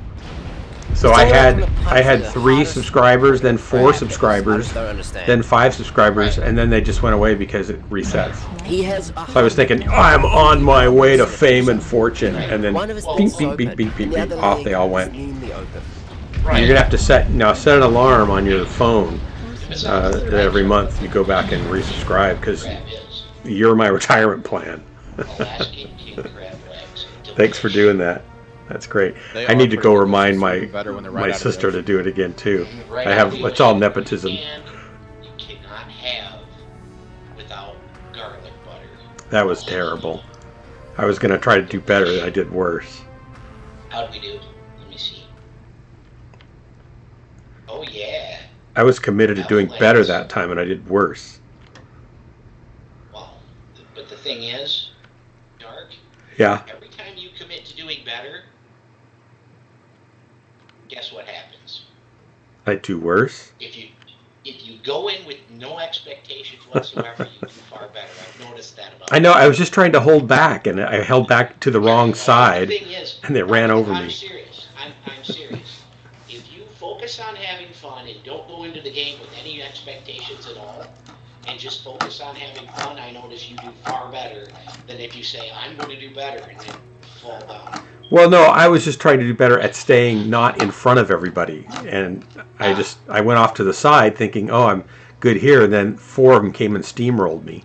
So I had 3 subscribers, then 4 subscribers, then 5 subscribers, and then they just went away because it resets. He has. So I was thinking, I'm on my way to fame and fortune, and then One of his beep, things beep, open, beep, beep, beep, and the beep, other off leg they all is went. extremely open. Right. You're gonna have to set an alarm on your phone every month. You go back and resubscribe because Crab is. you're my retirement plan. Alaskan king crab legs. Thanks for doing that. That's great. They I are need to pretty go good. remind It's my even better when they're right out of the sister to ocean. do it again too. Right I have now, it's all you nepotism. You cannot have without garlic butter. That was terrible. I was gonna try to do better. I did worse. How'd we do? Let me see. Oh yeah. I was committed to doing better that time, and I did worse. Well, but the thing is, Dark, Yeah. every time you commit to doing better, guess what happens? I do worse. If you go in with no expectations whatsoever, you do far better. I've noticed that about I know. I was just trying to hold back, and I held back to the wrong side, The thing is, and they ran over I'm me. serious. I'm serious. If you focus on having fun and don't go into the game with any expectations at all, and just focus on having fun, I notice you do far better than if you say, I'm going to do better, and then fall down. Well, no, I was just trying to do better at staying not in front of everybody, and I went off to the side thinking, oh, I'm good here, and then 4 of them came and steamrolled me.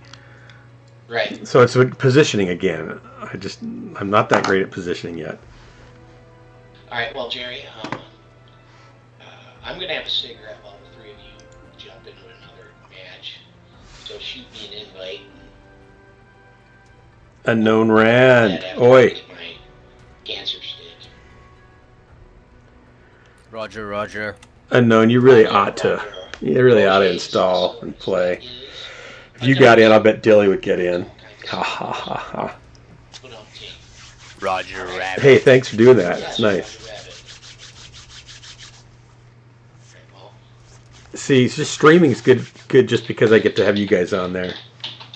Right. So it's positioning again. I'm not that great at positioning yet. All right, well, Jerry, I'm going to have a cigarette while the 3 of you jump into another match. So shoot me an invite. Unknown Rand. After I Oi. get my cancer stick. Roger, Roger. Unknown, you really ought to. You really ought to install and play. If you got in, I'll bet Dilly would get in. Ha ha ha ha. Roger Rabbit. Hey, thanks for doing that. It's nice. See, just streaming is good just because I get to have you guys on there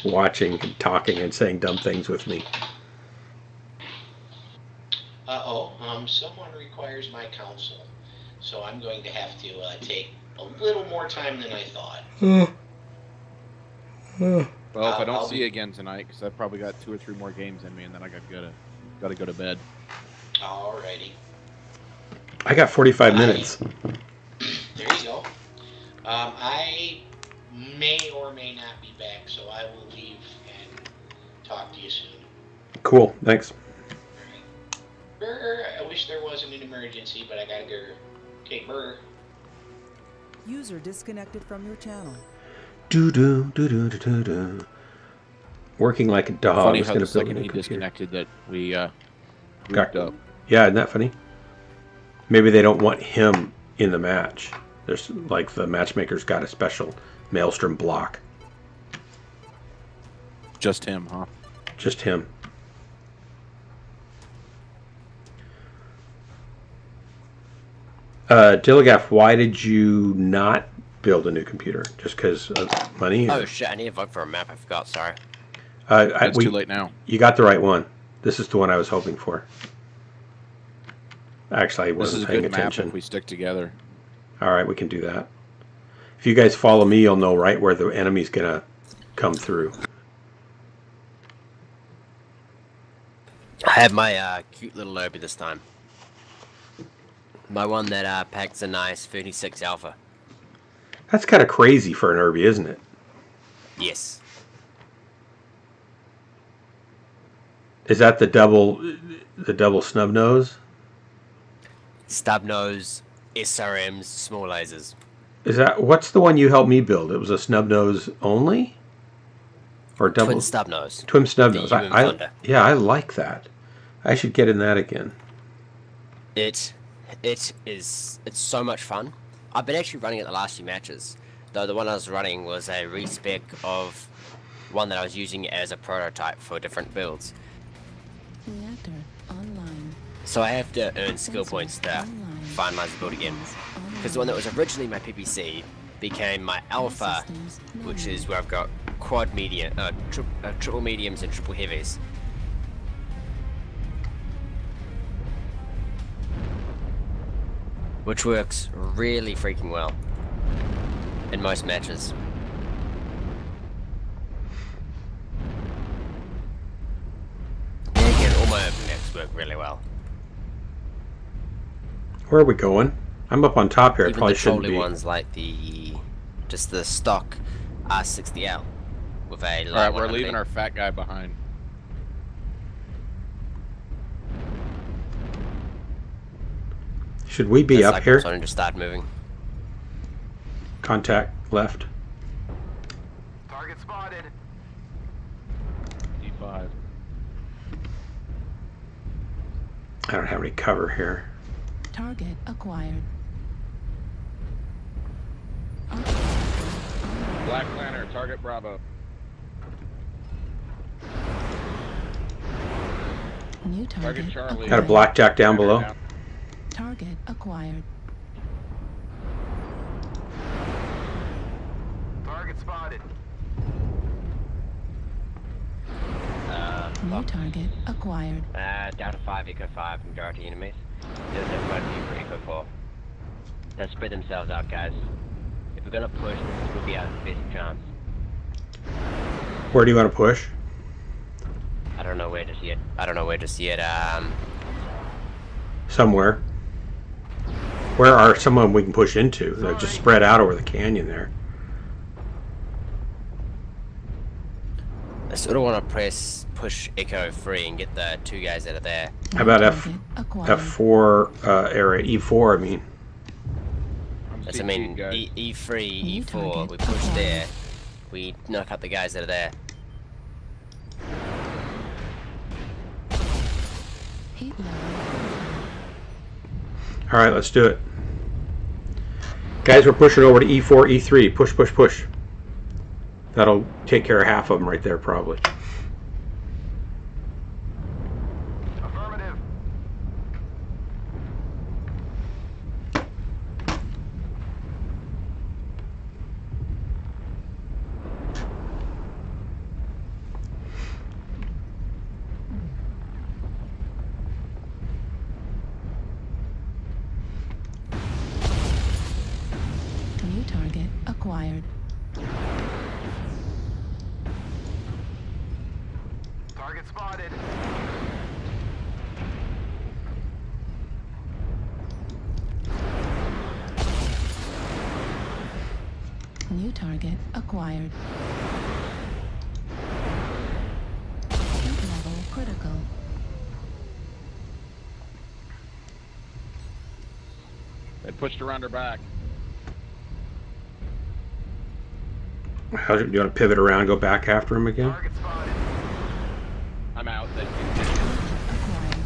watching and talking and saying dumb things with me. Someone requires my counsel, so I'm going to have to take a little more time than I thought. Well, if I don't I'll see you again tonight, because I've probably got 2 or 3 more games in me, and then I gotta go to bed. Alrighty. I got 45 minutes. There you go. I may or may not be back, so I will leave and talk to you soon. Cool, thanks. Brr, I wish there wasn't an emergency, but I gotta go. Okay, brr. User disconnected from your channel. Do do do do do do do. Working like a dog. Funny is how gonna the build a second new he computer. disconnected that we Got- grouped up. Yeah, isn't that funny? Maybe they don't want him in the match. There's like the matchmaker's got a special Maelstrom block. Just him, huh? Just him. Dilligaf, why did you not build a new computer? Just because of money? Oh shit, I need to vote for a map, I forgot, sorry. It's too late now. You got the right one. This is the one I was hoping for. Actually, I This wasn't is a paying good map attention. if we stick together. Alright, we can do that. If you guys follow me, you'll know right where the enemy's gonna come through. I have my cute little Lobby this time. My one that packs a nice 36 alpha. That's kind of crazy for an Irby, isn't it? Yes. Is that the double snub nose? Stub nose, SRMs, small lasers. Is that what's the one you helped me build? It was a snub nose only, or double Twin stub nose. Twin snub The nose. human thunder. Yeah, I like that. I should get in that again. It's so much fun. I've been actually running it the last few matches, though the one I was running was a respec of one that I was using as a prototype for different builds. Reactor online. So I have to earn skill points to finalize the build again. Because the one that was originally my PPC became my alpha, which is where I've got quad medium, triple mediums and triple heavies. Which works really freaking well in most matches. And again, all my open maps work really well. Where are we going? I'm up on top here. I Even probably the shouldn't trolley be. ones like just the stock R60L with a low Alright, we're 100. leaving our fat guy behind. Should we be That's up like here? Starting to start moving. Contact left. Target spotted. D5. I don't have any cover here. Target acquired. Black Lantern, target Bravo. New Target target Charlie. Got a acquired. blackjack down below. Target acquired. Target spotted. New target acquired. Delta 5, Echo 5, majority enemies. The other side might be for Echo 4. They'll spread themselves out, guys. If we're gonna push, this will be our best chance. Where do you want to push? I don't know where to see it. Somewhere. Where are some of them we can push into? They're just spread out over the canyon there. I sort of want to push Echo 3 and get the two guys out of there. How about Target acquired. F4 area? E4, I mean. That's, I mean, E3, E4, we push there. We knock out the guys out of there. Heat level. All right, let's do it. Guys, we're pushing over to E4, E3. Push, push, push. That'll take care of half of them right there, probably. Affirmative. New target acquired. Target spotted. New target acquired. Heat level critical. They pushed around her back. Do you want to pivot around and go back after him again? Target spotted. I'm out. They Acquired.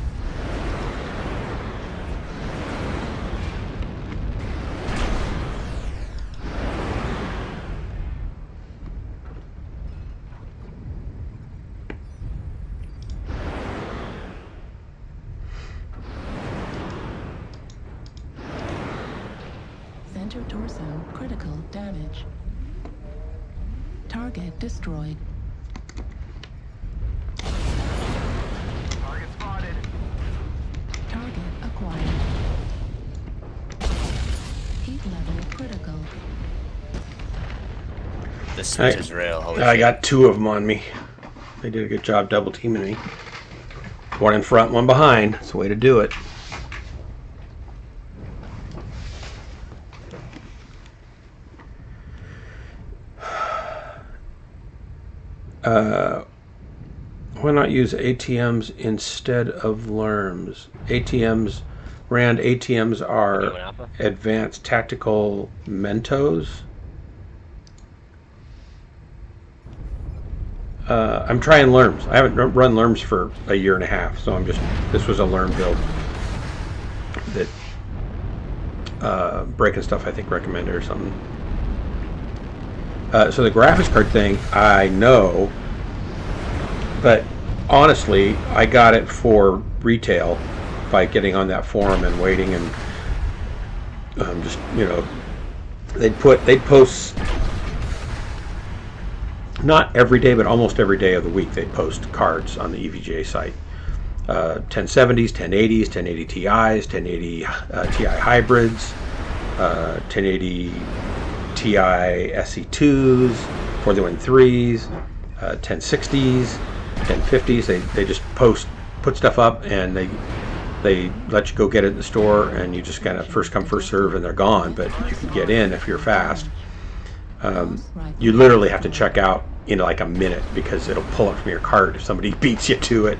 Center torso critical damage. Target destroyed. Target spotted. Target acquired. Heat level critical. The switch is real. Holy I shit. got two of them on me. They did a good job double teaming me. One in front, one behind. That's the way to do it. Why not use ATMs instead of LERMs? ATMs, Rand, ATMs are advanced tactical Mentos. I'm trying LERMs. I haven't run LERMs for a year and a half, so I'm just, this was a LERM build that Breaking Stuff I think recommended or something. So the graphics card thing, I know, but honestly, I got it for retail by getting on that forum and waiting, and just, you know, they'd post, not every day, but almost every day of the week, they'd post cards on the EVGA site. 1070s, 1080s, 1080 Ti's, 1080 Ti hybrids, 1080 Ti SE2s, 4013s, 1060s, 1050s. They just put stuff up, and they let you go get it in the store, and you just kind of first come first serve, and they're gone. But you can get in if you're fast. You literally have to check out in like a minute because it'll pull up from your cart if somebody beats you to it.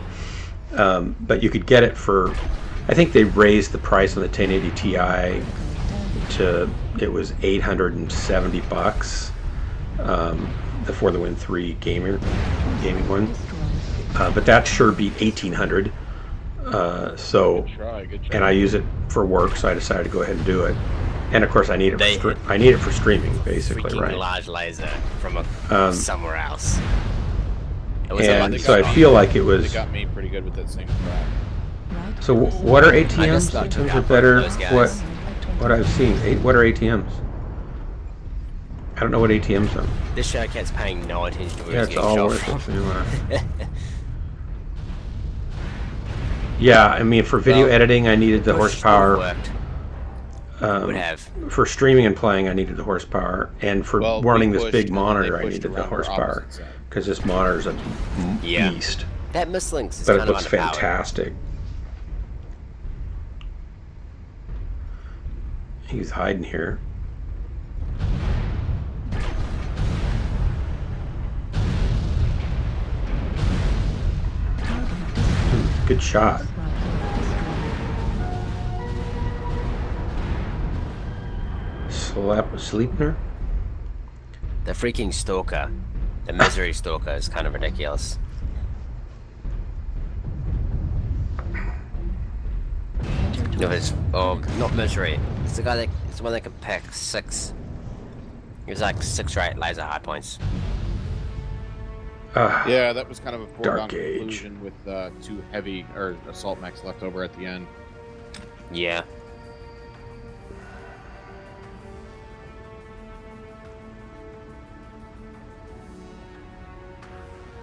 But you could get it for, I think they raised the price on the 1080 Ti to, it was $870. The For the Win 3 gaming one, but that sure beat $1,800. So, Good try. and I use it for work, so I decided to go ahead and do it. And of course, I need it for streaming, basically, right? Large laser from somewhere else. And so I feel like it was. They got me pretty good with that same crap. So what are ATMs? ATMs are better. What I've seen. What are ATMs? I don't know what ATMs are. This show cat's paying no attention to where Yeah, he's it's getting all shot worthless from. anyway. Yeah, I mean, for video editing, I needed the horsepower. Would have. For streaming and playing, I needed the horsepower, and for running this big monitor, I needed the horsepower because this monitor's a beast. That Mislinks is But kind it of looks underpowered. fantastic. He's hiding here. Good shot. Sleepner? The freaking stalker, the misery stalker, is kind of ridiculous. No, it's not misery. It's the guy that, it's the one that can pack 6. He was like 6 or 8 laser hard points. Yeah, that was kind of a foregone Dark Age. conclusion with 2 heavy or assault mechs left over at the end. Yeah.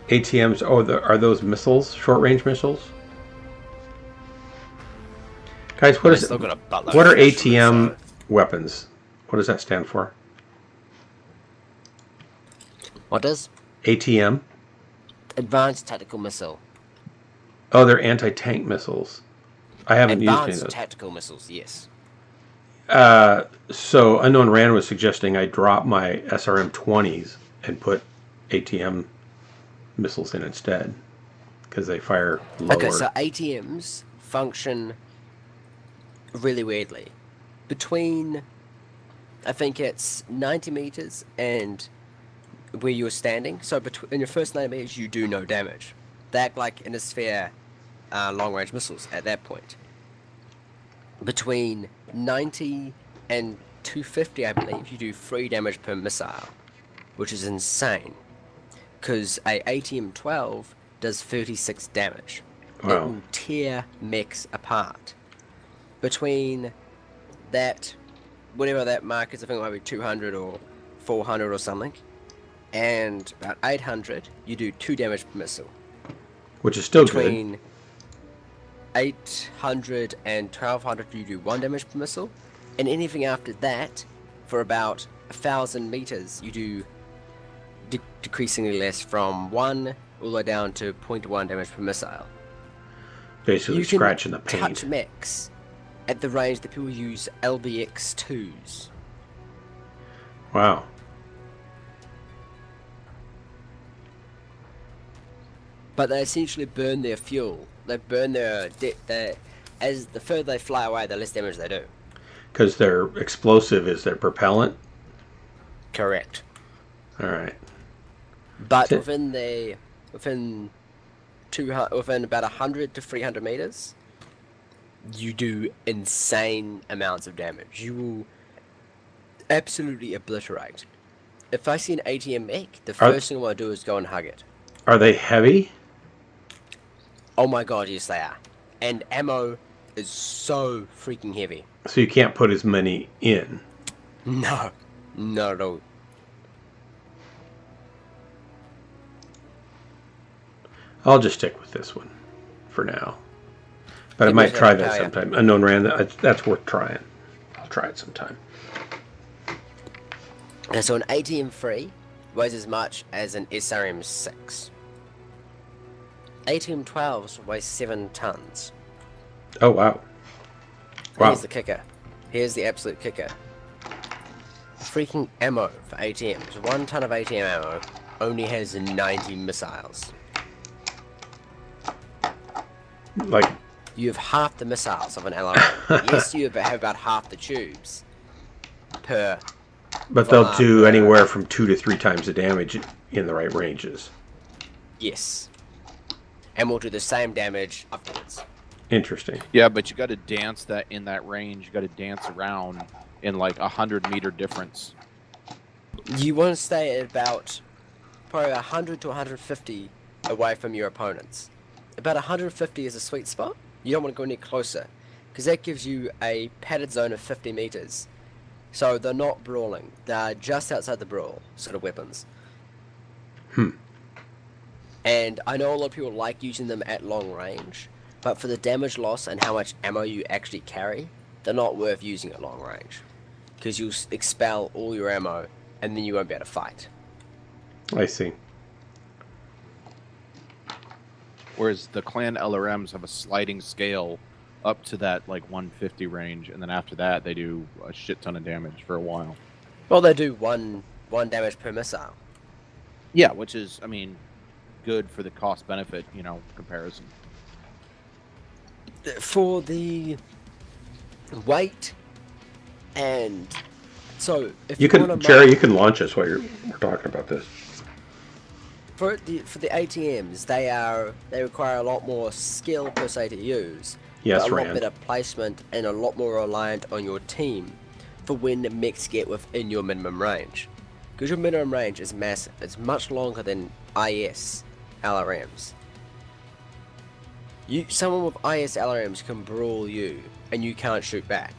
ATMs. Oh, are those missiles? Short-range missiles? Guys, what is? What are ATM weapons? What does that stand for? What does? ATM. Advanced Tactical Missile. Oh, they're anti-tank missiles. I haven't used any of Advanced those. Tactical Missiles, yes. So Unknown Rand was suggesting I drop my SRM 20s and put ATM missiles in instead because they fire lower. Okay, so ATMs function really weirdly. Between, I think it's 90 meters and where you're standing. So in your first 90 meters, you do no damage. They act like in a sphere long-range missiles at that point. Between 90 and 250, I believe, you do 3 damage per missile, which is insane. Because a ATM-12 does 36 damage. Wow. It will tear mechs apart. Between that, whatever that mark is, I think it might be 200 or 400 or something, and about 800, you do 2 damage per missile. Which is still Between good. 800 and 1200, you do 1 damage per missile, and anything after that, for about 1,000 meters, you do decreasingly less, from 1 all the way down to 0.1 damage per missile. Basically You can scratching the paint. touch mechs at the range that people use LBX2s. Wow. but they essentially burn their fuel. They burn as the further they fly away, the less damage they do. Because their explosive is their propellant? Correct. Alright. But within about 100 to 300 meters, you do insane amounts of damage. You will absolutely obliterate. If I see an ATM mech, the first thing I want to do is go and hug it. Are they heavy? Oh my god, yes they are. And ammo is so freaking heavy. So you can't put as many in? No. Not at all. I'll just stick with this one for now. But I might try that sometime. Unknown Rand, that's worth trying. I'll try it sometime. Okay, so an ATM-3 weighs as much as an SRM-6. ATM-12s weigh 7 tons. Oh, wow. Wow. Here's the kicker. Here's the absolute kicker. Freaking ammo for ATMs. 1 ton of ATM ammo only has 90 missiles. Like... You have half the missiles of an LRM. Yes, you have about half the tubes per... But they'll do anywhere from 2 to 3 times the damage in the right ranges. Yes. And will do the same damage upwards. Interesting. Yeah, but you got to dance that in that range. You got to dance around in like 100-meter difference. You want to stay at about probably 100 to 150 away from your opponents. About 150 is a sweet spot. You don't want to go any closer, because that gives you a padded zone of 50 meters. So they're not brawling. They're just outside the brawl sort of weapons. And I know a lot of people like using them at long range, but for the damage loss and how much ammo you actually carry, they're not worth using at long range. Because you'll expel all your ammo, and then you won't be able to fight. I see. Whereas the clan LRMs have a sliding scale up to that like 150 range, and then after that they do a shit ton of damage for a while. Well, they do one damage per missile. Yeah, which is, I mean, good for the cost-benefit, you know, comparison. For the weight, and so if you can, Jerry, you can launch us while we're talking about this. For the ATMs, they require a lot more skill per se to use. Yes, a lot better placement and a lot more reliant on your team for when the mechs get within your minimum range. Because your minimum range is massive. It's much longer than IS LRMs. Someone with IS LRMs can brawl you, and you can't shoot back.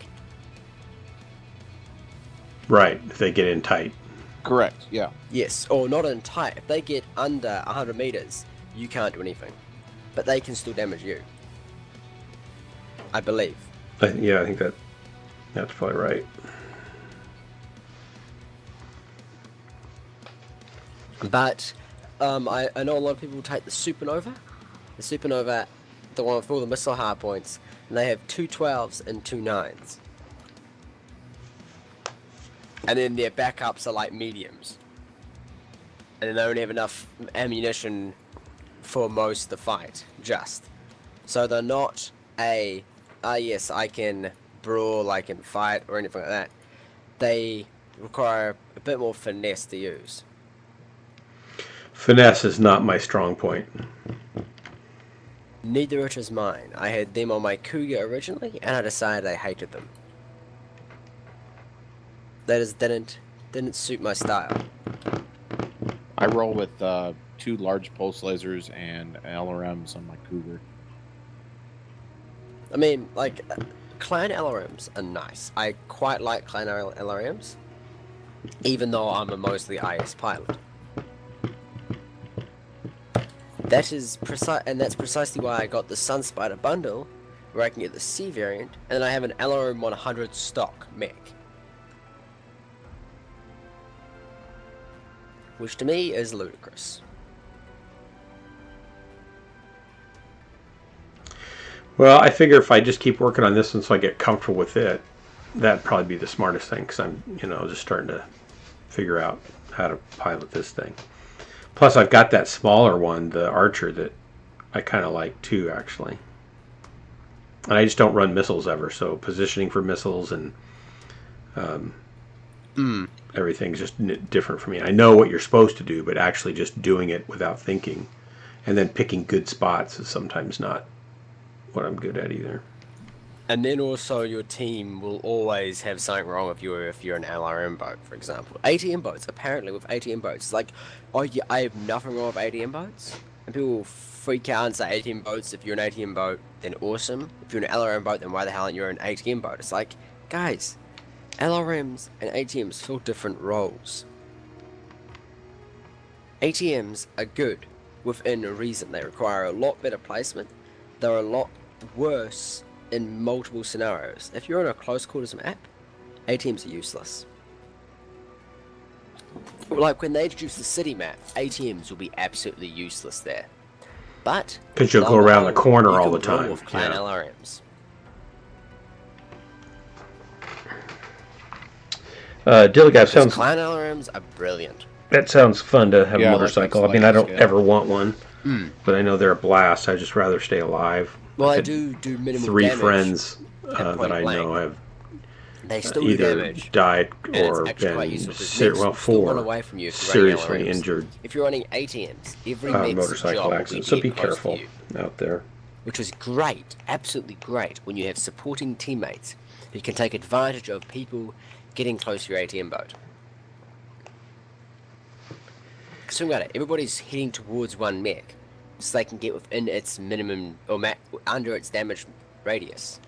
Right, if they get in tight. Correct, yeah. Yes, or not in tight. If they get under 100 meters, you can't do anything. But they can still damage you. I believe. Yeah, I think that's probably right. But I know a lot of people take the Supernova. The Supernova, the one with all the missile hard points, and they have 2 12s and 2 9s. And then their backups are like mediums. And then they only have enough ammunition for most of the fight, just. So they're not yes, I can brawl, I can fight, or anything like that. They require a bit more finesse to use. Finesse is not my strong point. Neither it is mine. I had them on my Cougar originally, and I decided I hated them. That is, didn't suit my style. I roll with 2 large pulse lasers and LRMs on my Cougar. I mean, like, clan LRMs are nice. I quite like clan LRMs, even though I'm a mostly IS pilot. That's precisely why I got the Sunspider bundle, where I can get the C variant, and then I have an LRM 100 stock mech. Which to me is ludicrous. Well, I figure if I just keep working on this until I get comfortable with it, that'd probably be the smartest thing, because I'm, just starting to figure out how to pilot this thing. Plus, I've got that smaller one, the Archer, that I kind of like too, actually. And I just don't run missiles ever, so positioning for missiles and everything's just different for me. I know what you're supposed to do, but actually just doing it without thinking and then picking good spots is sometimes not what I'm good at either. And then also your team will always have something wrong if you're an LRM boat, for example. ATM boats, apparently with ATM boats, it's like, oh yeah, I have nothing wrong with ATM boats. And people will freak out and say ATM boats, if you're an ATM boat, then awesome. If you're an LRM boat, then why the hell aren't you an ATM boat? It's like, guys, LRMs and ATMs fill different roles. ATMs are good within a reason. They require a lot better placement. They're a lot worse in multiple scenarios. If you're on a close quarters map, ATMs are useless. Like when they introduce the city map, ATMs will be absolutely useless there. But because you'll go around the corner all the time. With clan LRMs. Dilligap sounds. Clan LRMs are brilliant. That sounds fun to have a motorcycle. I mean, I don't ever want one, but I know they're a blast. I'd just rather stay alive. Well, I do minimal 3 damage. friends that I know have they still either do damage, died or been 4 seriously injured. If you're running ATMs, every motorcycle accidents, so be careful out there. Which is great, absolutely great, when you have supporting teammates who can take advantage of people getting close to your ATM boat. Because think about it, everybody's heading towards one mech, so they can get within its minimum, or under its damage radius.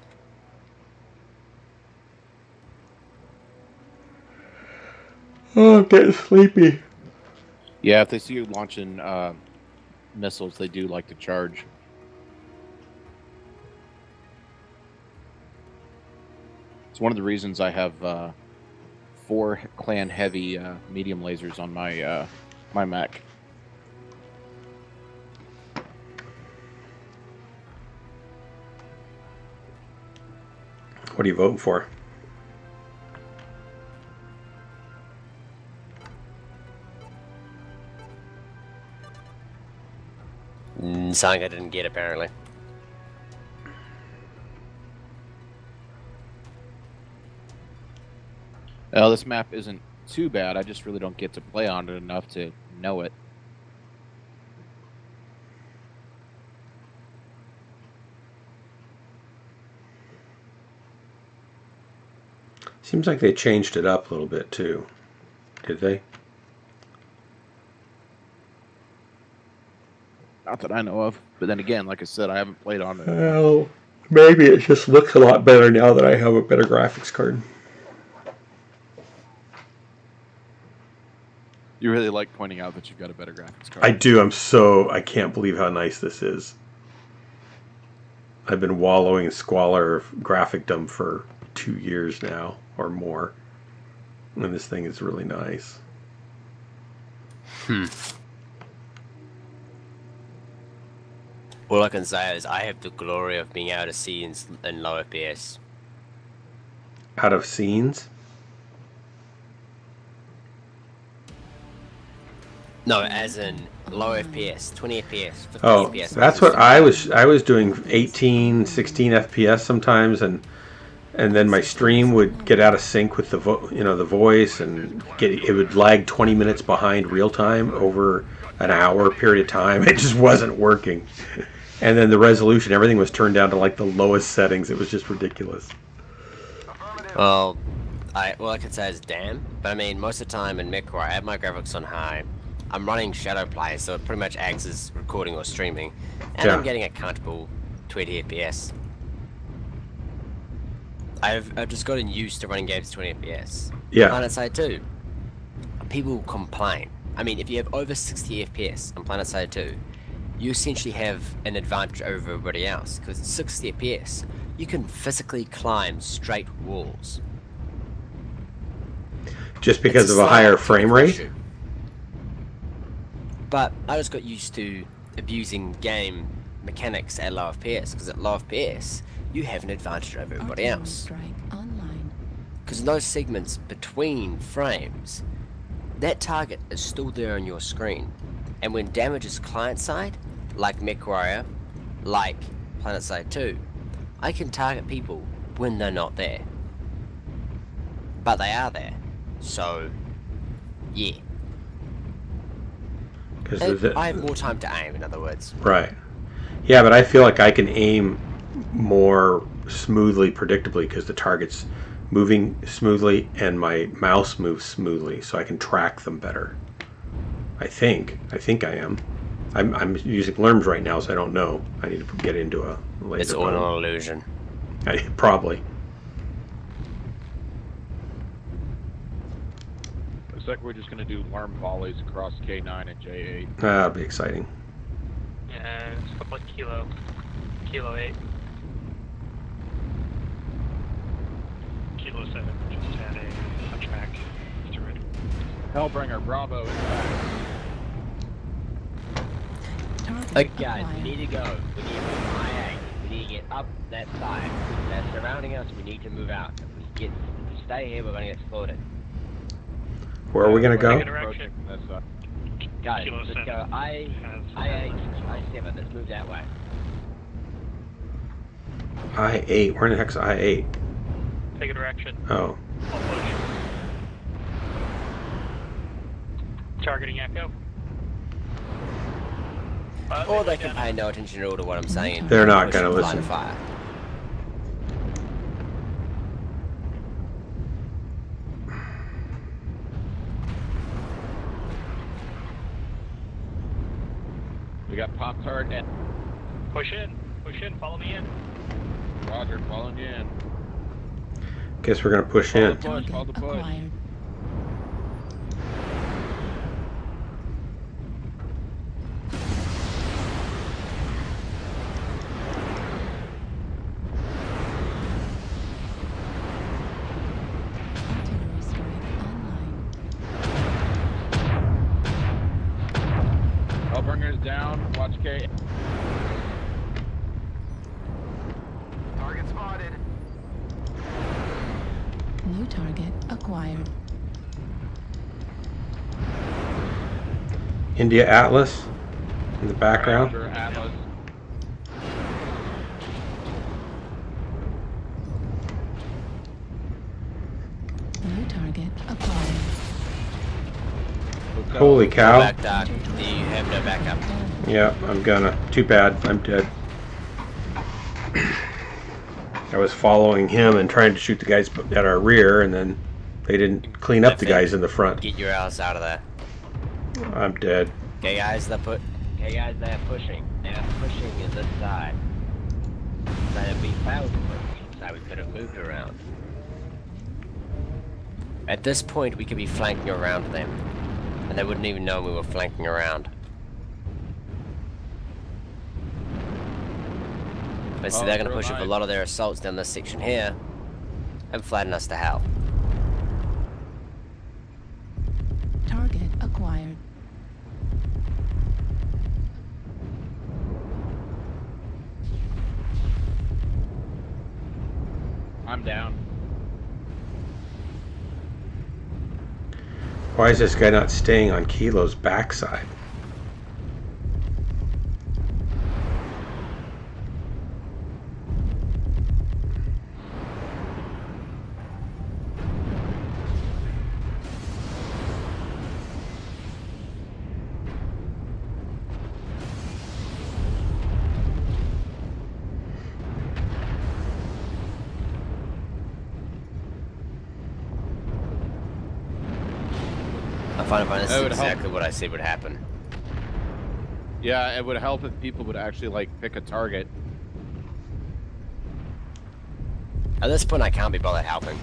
Oh, I'm getting sleepy. Yeah, if they see you launching missiles, they do like to charge. It's one of the reasons I have 4 clan heavy medium lasers on my my mech. What are you voting for? Something I didn't get, apparently. Well, this map isn't too bad. I just really don't get to play on it enough to know it. Seems like they changed it up a little bit too. Did they? Not that I know of. But then again, like I said, I haven't played on it. Well, maybe it just looks a lot better now that I have a better graphics card. You really like pointing out that you've got a better graphics card. I do. I can't believe how nice this is. I've been wallowing in squalor of graphicdom for 2 years now or more. And this thing is really nice. All I can say is I have the glory of being able to see in low FPS. Out of scenes? No, as in low FPS, 20 FPS, 50 FPS. That's what I was doing 18, 16 FPS sometimes, and then my stream would get out of sync with the voice, and it would lag 20 minutes behind real time over an hour period of time. It just wasn't working. And then the resolution, everything was turned down to like the lowest settings. It was just ridiculous. Well, I could say is damn, but I mean most of the time in Mech where I have my graphics on high, I'm running shadow play, so it pretty much acts as recording or streaming, and I'm getting a comfortable 20 FPS. I've just gotten used to running games 20 FPS. Yeah. PlanetSide 2, people complain. I mean, if you have over 60 FPS on PlanetSide 2, you essentially have an advantage over everybody else, because at 60 FPS, you can physically climb straight walls. Just because of a higher frame rate? But I just got used to abusing game mechanics at low FPS, because at low FPS, you have an advantage over everybody else. Because in those segments between frames, that target is still there on your screen. And when damage is client side, like MechWarrior like PlanetSide 2, I can target people when they're not there. But they are there. So, yeah. I have more time to aim, in other words. Right. Yeah, but I feel like I can aim more smoothly, predictably, because the target's moving smoothly and my mouse moves smoothly, so I can track them better. I think I am. I'm using LERMs right now, so I don't know. I need to get into a laser. It's all an illusion. Probably. Looks like we're just going to do LERM volleys across K9 and J8. That'll be exciting. Yeah, it's up like Kilo 8. Kilo 7 just had a track through it. Hellbringer, Bravo is back. Guys, we need to go. We need to move IA. We need to get up that side. They're surrounding us. We need to move out. If we stay here, we're going to get exploded. Where are we going to go? Guys, let's go IA, I7. Let's move that way. I8. Where in the heck's I8? Take a direction. Oh. I'll push. Targeting Echo. Or they can pay no attention at all to what I'm saying. They're not going to listen. Fire. We got Pop-Tart and... Push in, follow me in. Roger, following you in. Guess we're going to push in. Call the push. Acquired. Artillery strike online. Hellbringer's down. Watch K. Target spotted. New target acquired. India Atlas in the background. Marauder, Atlas. New target acquired. Holy cow. Back, Doc. You have no backup. Yeah, I'm gonna. Too bad. I'm dead. I was following him and trying to shoot the guys at our rear, and then they didn't clean up the guys in the front. Get your ass out of there. I'm dead. Okay, guys, they're pushing. They're pushing at this side. So if we failed to push, so we could have moved around. At this point, we could be flanking around them, and they wouldn't even know we were flanking around. But so they're going to push up a lot of their assaults down this section here, and flatten us to hell. Target acquired. I'm down. Why is this guy not staying on Kilo's backside? I'm fine. This is exactly what I said would happen. Yeah, it would help if people would actually, like, pick a target. At this point, I can't be bothered helping.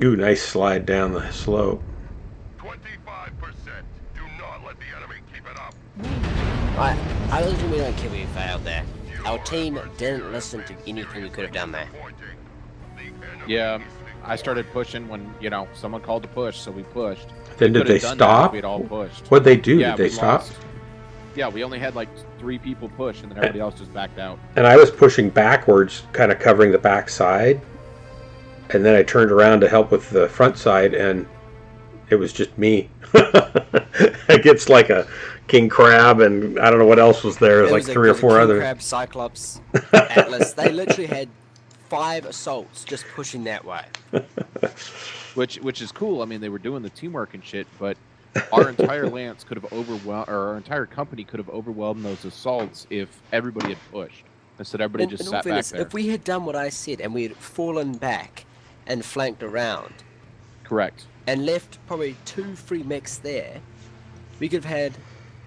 Ooh, nice slide down the slope. 25%. Do not let the enemy keep it up. I legitimately don't care we failed there. Our team didn't listen to anything we could have done there. Yeah, I started pushing when, you know, someone called to push, so we pushed. Then did they stop? We'd all pushed. What'd they do? Yeah, Did they stop? Yeah, we only had like 3 people push, and then everybody else just backed out. And I was pushing backwards, kind of covering the back side. And then I turned around to help with the front side, and it was just me. It gets like a king crab, and I don't know what else was there. It was like 3 or 4 others. Crab, Cyclops, Atlas. They literally had 5 assaults just pushing that way. Which is cool. I mean, they were doing the teamwork and shit, but our entire lance could have overwhelmed, or our entire company could have overwhelmed those assaults if everybody had pushed. Instead, everybody just sat back there. If we had done what I said and we had fallen back and flanked around, correct, and left probably 2 free mechs there, we could have had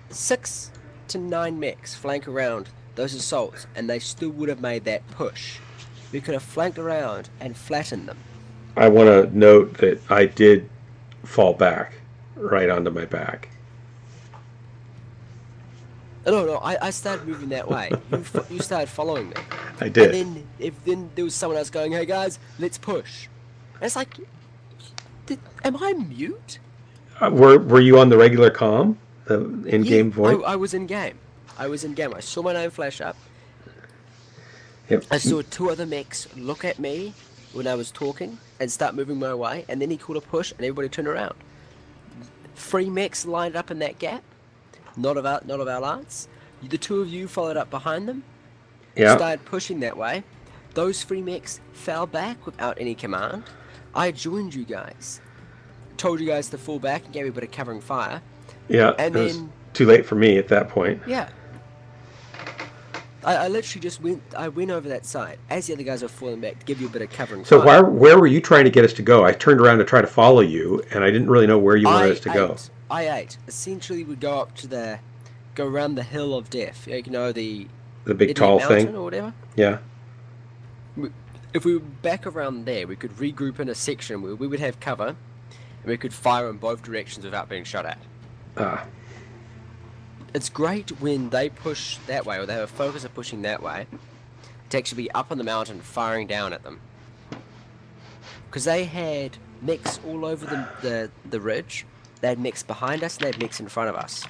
6 to 9 mechs flank around those assaults, and they still would have made that push. We could have flanked around and flattened them. I want to note that I did fall back right onto my back. No, I started moving that way. You started following me. I did. And then there was someone else going, "Hey guys, let's push." And it's like, am I mute? Were you on the regular comm, the in-game voice? I was in game. I saw my name flash up. Yep. I saw 2 other mechs look at me when I was talking and start moving my way, and then he called a push, and everybody turned around. 3 mechs lined up in that gap. Not of our lance. The 2 of you followed up behind them. Yeah. Started pushing that way. Those 3 mechs fell back without any command. I joined you guys. Told you guys to fall back and gave you a bit of covering fire. Yeah. And it was then too late for me at that point. yeah. I literally just went over that side as the other guys were falling back to give you a bit of covering So fire. where were you trying to get us to go? I turned around to try to follow you, and I didn't really know where you wanted us to go. I ate. Essentially, we go up to go around the hill of death. You know, the big Idiot tall Mountain thing or whatever. Yeah. If we were back around there, we could regroup in a section where we would have cover, and we could fire in both directions without being shot at. Ah. It's great when they push that way, or they have a focus of pushing that way, to actually be up on the mountain firing down at them. Because they had mechs all over the ridge. They had mechs behind us, and they had mechs in front of us.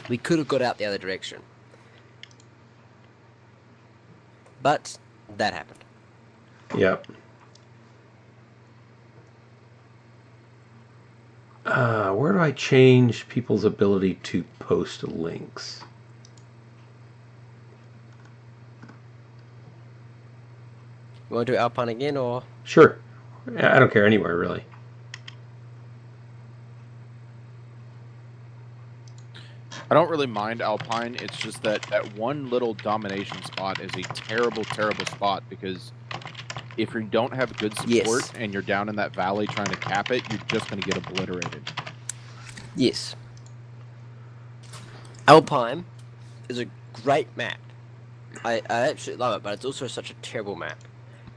We could have got out the other direction. But that happened. Yep. Where do I change people's ability to post links? You want to do Alpine again, or? Sure. I don't care anywhere, really. I don't really mind Alpine. It's just that one little domination spot is a terrible, terrible spot, because if you don't have good support and you're down in that valley trying to cap it, you're just going to get obliterated. Yes. Alpine is a great map. I absolutely love it, but it's also such a terrible map.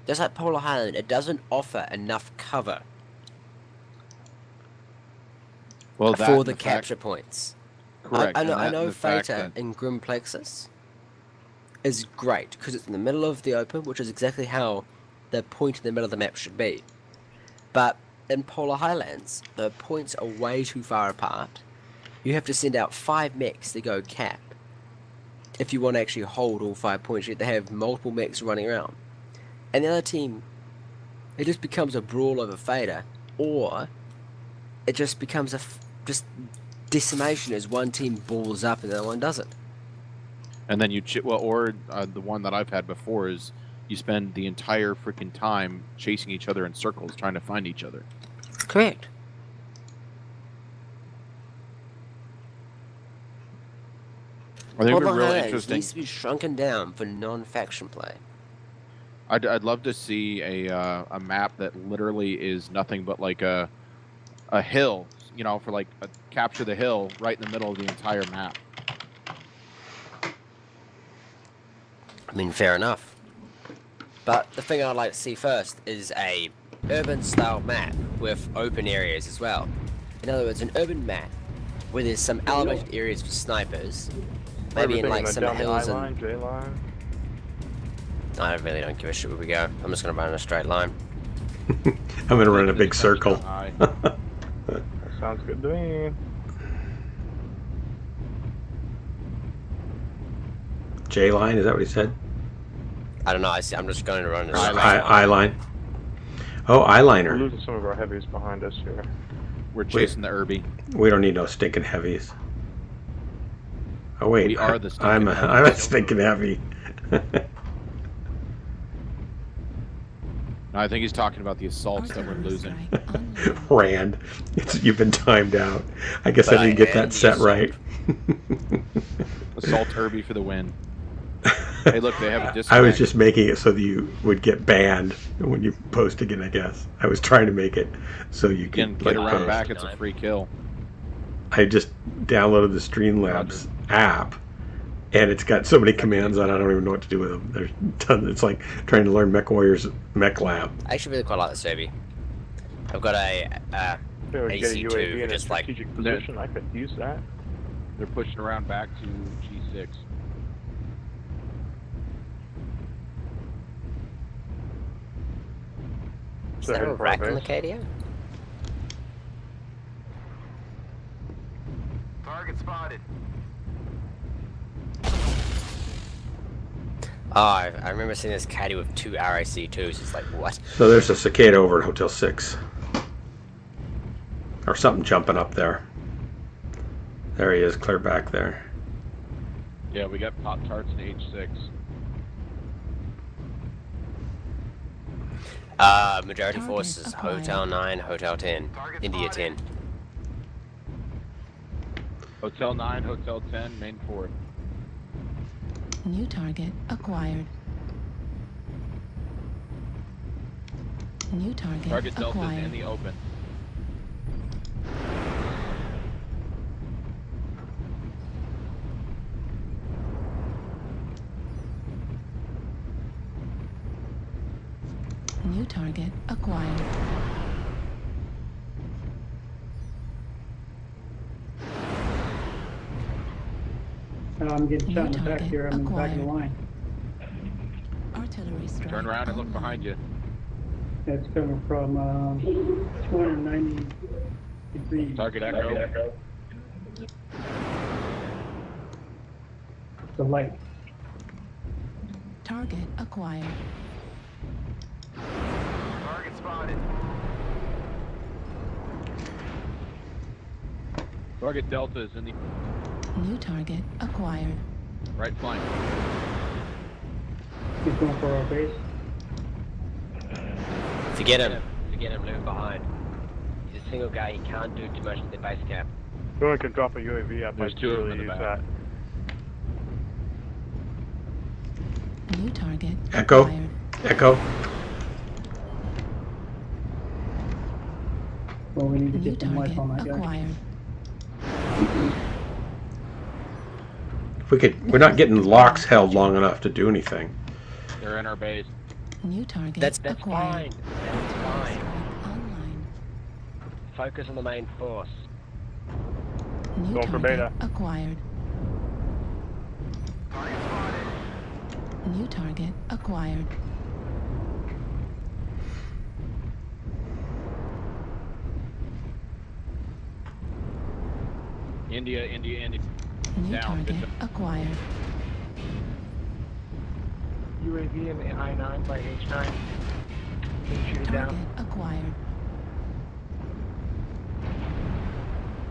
Just like Polar Highland, it doesn't offer enough cover for the capture points. Correct. I know Theta in Grim Plexus is great because it's in the middle of the open, which is exactly how the point in the middle of the map should be. But in Polar Highlands, the points are way too far apart. You have to send out 5 mechs to go cap. If you want to actually hold all 5 points, you have to have multiple mechs running around. And the other team, it just becomes a brawl over Theta, or it just becomes just decimation as one team balls up and the other one doesn't. And then the one that I've had before is you spend the entire freaking time chasing each other in circles trying to find each other. Correct. I think it would be really interesting. Needs to be shrunken down for non-faction play. I'd love to see a map that literally is nothing but like a hill, you know, for like capture the hill right in the middle of the entire map. I mean, fair enough. But the thing I'd like to see first is a urban style map with open areas as well. In other words, an urban map where there's some elevated areas for snipers, maybe in like some hills and... J-line. I really don't give a shit where we go. I'm just gonna run in a straight line. I'm gonna run in a big circle. Sounds good to me. J-line, is that what he said? I don't know, I'm just going to run in a straight line. Oh, eyeliner. We're losing some of our heavies behind us here. We're chasing the Irby. We don't need no stinking heavies. Oh wait, We are the stinking I'm heavy. a stinking heavy. No, I think he's talking about the assaults that we're losing. Rand, you've been timed out. I guess I didn't get that set right. Assault Irby for the win. Hey, look, they have a disconnect. I was just making it so that you would get banned when you post again, I guess. I was trying to make it so you could get like, around back. It's a free kill. I just downloaded the Streamlabs app, and it's got so many commands on it, I don't even know what to do with them. There's tons. It's like trying to learn Mech Warrior's Mech Lab. I actually really quite like this Irby. I've got a AC2 for just like position. I could use that. They're pushing around back to G6. Is there a rack on the KDO? Target spotted. Oh, I remember seeing this caddy with 2 RAC2s. It's like, what? So there's a cicada over at Hotel 6. Or something jumping up there. There he is, clear back there. Yeah, we got Pop-Tarts and H6. Majority forces, Hotel 9, Hotel 10, India 10. Hotel 9, Hotel 10, main 4. New target acquired. New target Target Delta's acquired. in the open. New target acquired. I'm getting shot in the back here. I'm in the back of the line. Artillery strike. Turn around and look behind you. It's coming from 290 degrees. Target Echo. The light. Target acquired. Target spotted. Target Delta is in the New target acquired. right flank. He's going for our base. Forget him, leave behind. He's a single guy, he can't do too much at the base camp. No one can drop a UAV. I There's might 2 of them really in the use back. that. New target Echo. acquired. Echo. Well, we need to New get some life target on that guy. acquired. If we could, we're not getting locks held long enough to do anything. They're in our base. New target That's acquired. fine. That's fine. Online. Focus on the main force. New Going for target beta. acquired. Target spotted. New target acquired. India. New Down. target Good job. acquired. UAV in the I-9 by H9. Can you shoot it Target down? acquired.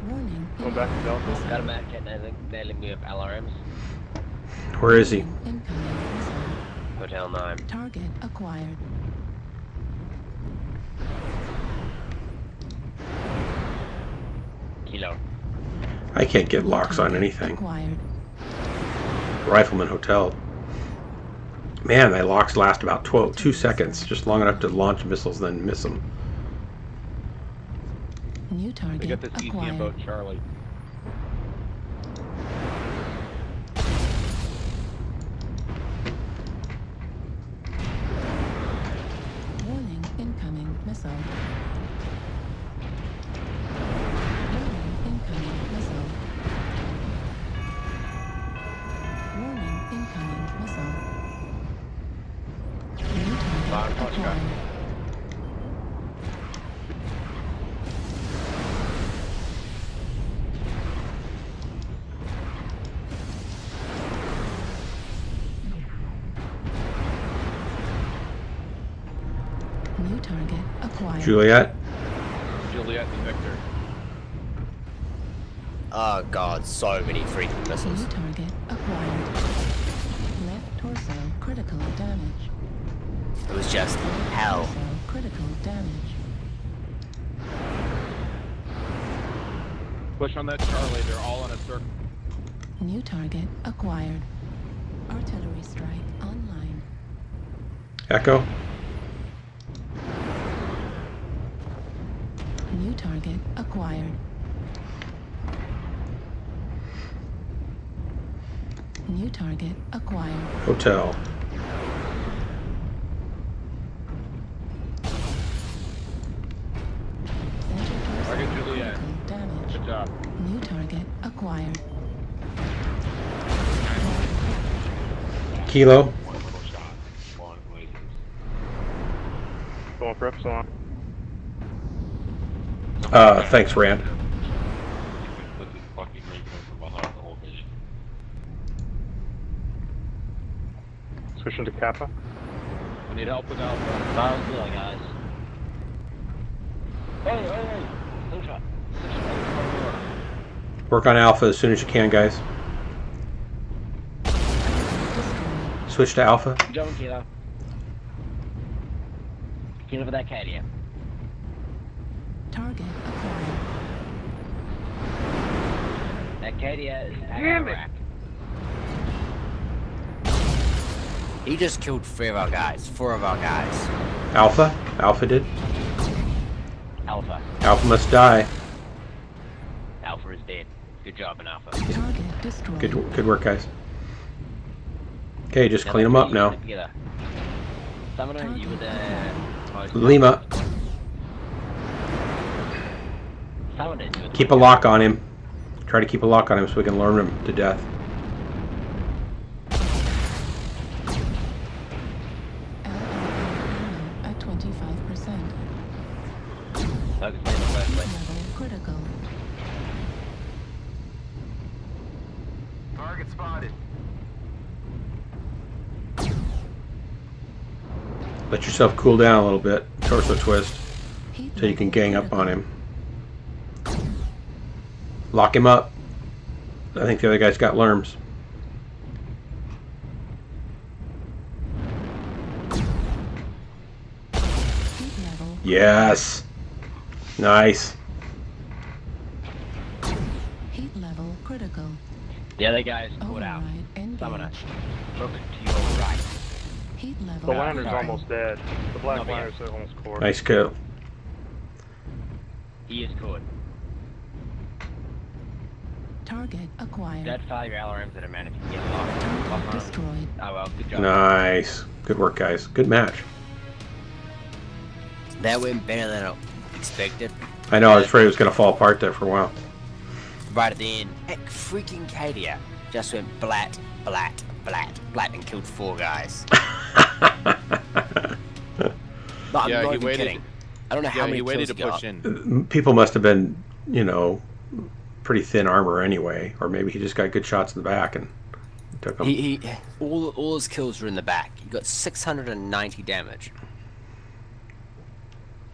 Warning. Going back to Delta. Got a mad cat nailing me with LRMs. Where is he? Incoming missile. Hotel 9. Target acquired. Kilo. I can't get New locks on target anything. Acquired. Rifleman Hotel. Man, my locks last about 2 seconds, just long enough to launch missiles, then miss them. New They target got this ECM acquired. boat, Charlie. Warning, incoming missile. Warning, incoming missile. Warning, incoming missile. New target acquired. New target acquired. Juliet? Juliet and Victor. Oh god, so many freaking missiles. New target acquired. Left torso critical damage. It was just hell. Torso critical damage. Push on that Charlie. They're all in a circle. New target acquired. Artillery strike online. Echo. New target acquired. New target acquired. Hotel. Target Juliet. Critical damage. Good job. New target acquired. Kilo. Going for Epsilon. Thanks, Rand. Switching to Kappa. I need help with Alpha. How's it going, guys? Hey! Slingshot. Work on Alpha as soon as you can, guys. Switch to Alpha. Jumping, Kilo. Kilo for that Cadia. Target acquired. That Cadia is Damn it! He just killed 4 of our guys. Alpha. Alpha did. Alpha. Alpha must die. Alpha is dead. Good job, in Alpha. Target destroyed. Good work, guys. Okay, just clean them up now. Together. Summoner, you would Lima, Summoner, you would keep a lock on him. Try to keep a lock on him so we can learn him to death. At 25%. Focus on the first place. Level critical. Target spotted. Let yourself cool down a little bit. Torso twist. Heat So you can level gang up critical. on him. Lock him up. I think the other guy's got lerms. Heat level. Yes. Nice. Heat level critical. The other guy's put out. Override engaged. Summoner, look to your right. Heat level. The lander's critical. almost dead. The black No, lander's almost core. Nice kill. He is good. Target acquired. Dead 5 LRMs that are man if you get locked. Target Lock on. destroyed. Oh well, good job. Nice. Good work, guys. Good match. That went better than I expected. I know, I was afraid it was going to fall apart there for a while. Right at the end, heck, freaking Cadia just went blat, and killed 4 guys. No, I'm Yeah, not he even waited. kidding. I don't know how Yeah, many he waited to kills push he in. People must have been, you know, pretty thin armor anyway. Or maybe he just got good shots in the back and took them. He all his kills were in the back. He got 690 damage.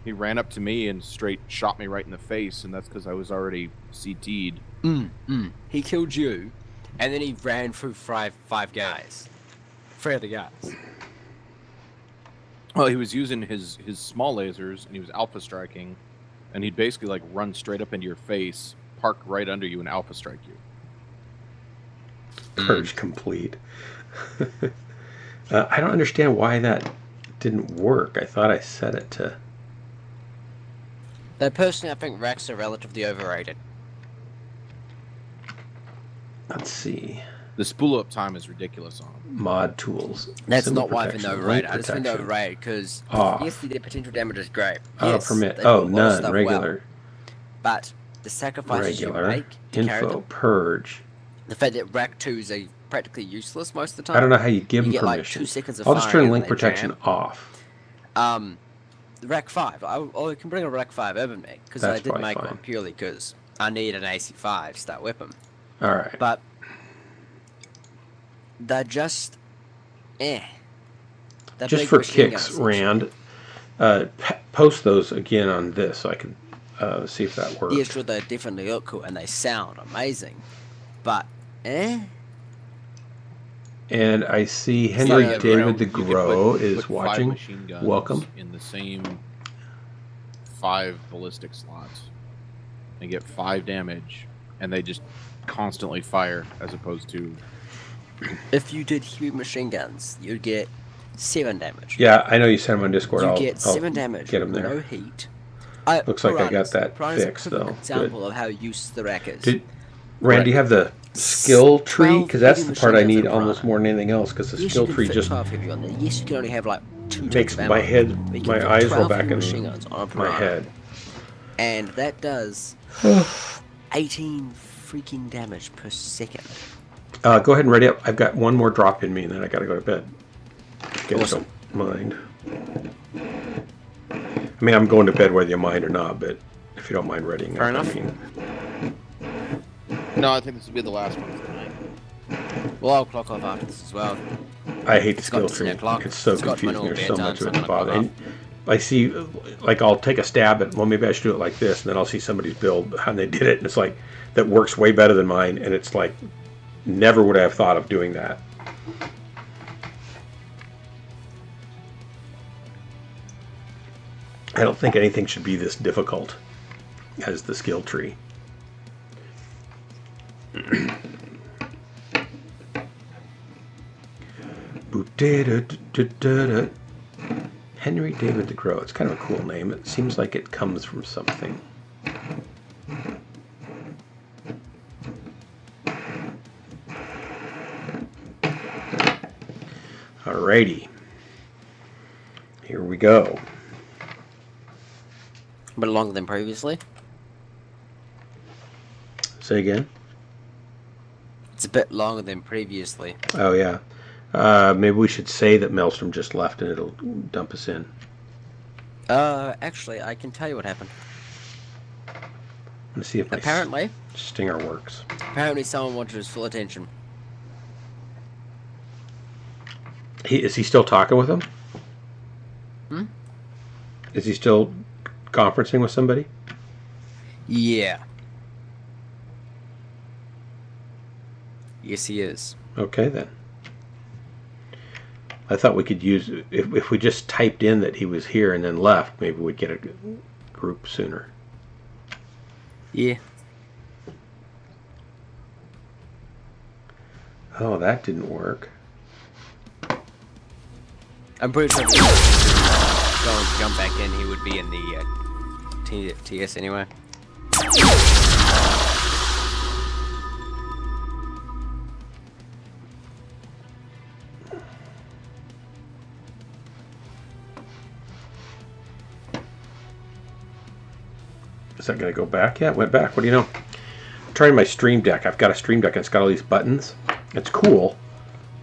He ran up to me and straight shot me right in the face, and that's because I was already CT'd. He killed you, and then he ran through five guys. 3 other guys. Well, he was using his small lasers, and he was alpha striking, and he'd basically like run straight up into your face, park right under you, and alpha strike you. Purge complete. I don't understand why that didn't work. I thought I set it to... Though personally, I think Rex are relatively overrated. Let's see. The spool up time is ridiculous on him. Mod tools. That's Symbol not why I think they're protection, overrated. link I just think they're protection. overrated because Off. yes, their potential damage is great. Auto Yes, permit. they do a Oh, lot of none. stuff Regular. well. But the sacrifices you Regular. make to carry Info. them, Purge. the fact that Rack 2s are practically useless most of the time. I don't know how you give You them get like permission. 2 seconds of I'll just firing turn and link they protection jam. off. The Rack 5. I can bring a Rack 5 over me because I That's did probably make fine. one purely because I need an AC5 to that weapon. Alright. But they're just They're Just big for machine kicks, guns, Rand, post those again on this so I can See if that works. Yeah, sure, they definitely look cool and they sound amazing. But, And I see It's Henry like David the you could Grow put is 5 watching. machine guns Welcome. in the same 5 ballistic slots and get 5 damage, and they just constantly fire as opposed to. if you did heavy machine guns, you'd get 7 damage. Yeah, I know you sent them on Discord. You I'll get 7 I'll damage. Get them with there. No heat. Looks like I got that Piranha's fixed a perfect though. example Good. of how useless the rack is. Randy, you have the skill tree? 12 Because that's heavy the part I machine need guns in almost Piranha. more than anything else. Because the Yes, skill you can tree fit just 12 heavy on there. Yes, you can only have like 2 tons makes of ammo, my head, but you can my fit eyes roll 12 back heavy in machine guns on a my Piranha. head. And that does 18 freaking damage per second. Go ahead and ready up. I've got one more drop in me, and then I got to go to bed. You guys Awesome. don't mind. I mean, I'm going to bed whether you mind or not, but if you don't mind readying Fair up, enough. I mean, No, I think this will be the last one for tonight. Well, I'll clock off after this as well. I hate the It's got skill to tree. 10 o'clock. It's so It's got to my confusing. normal There's so bedtime, much so of I'm it gonna bothering. clock I see, like, I'll take a stab at, well, maybe I should do it like this, and then I'll see somebody's build, how they did it, and it's like, that works way better than mine, and it's like, never would I have thought of doing that. I don't think anything should be this difficult as the skill tree. Henry David the Grow. It's kind of a cool name. It seems like it comes from something. Alrighty. Here we go. A bit longer than previously. Say again? It's a bit longer than previously. Oh, yeah. Maybe we should say that Maelstrom just left and it'll dump us in. Actually, I can tell you what happened. Let's see if my Apparently, stinger works. apparently someone wanted his full attention. Is he still talking with him? Hmm? Is he still conferencing with somebody? Yeah. Yes, he is. Okay, then. I thought we could use, if we just typed in that he was here and then left, maybe we'd get a group sooner. Yeah. Oh, that didn't work. I'm pretty sure if he was going to jump back in, he would be in the TS anyway. Is that going to go back? Yeah, it went back. What do you know? I'm trying my Stream Deck. I've got a Stream Deck and it's got all these buttons. It's cool,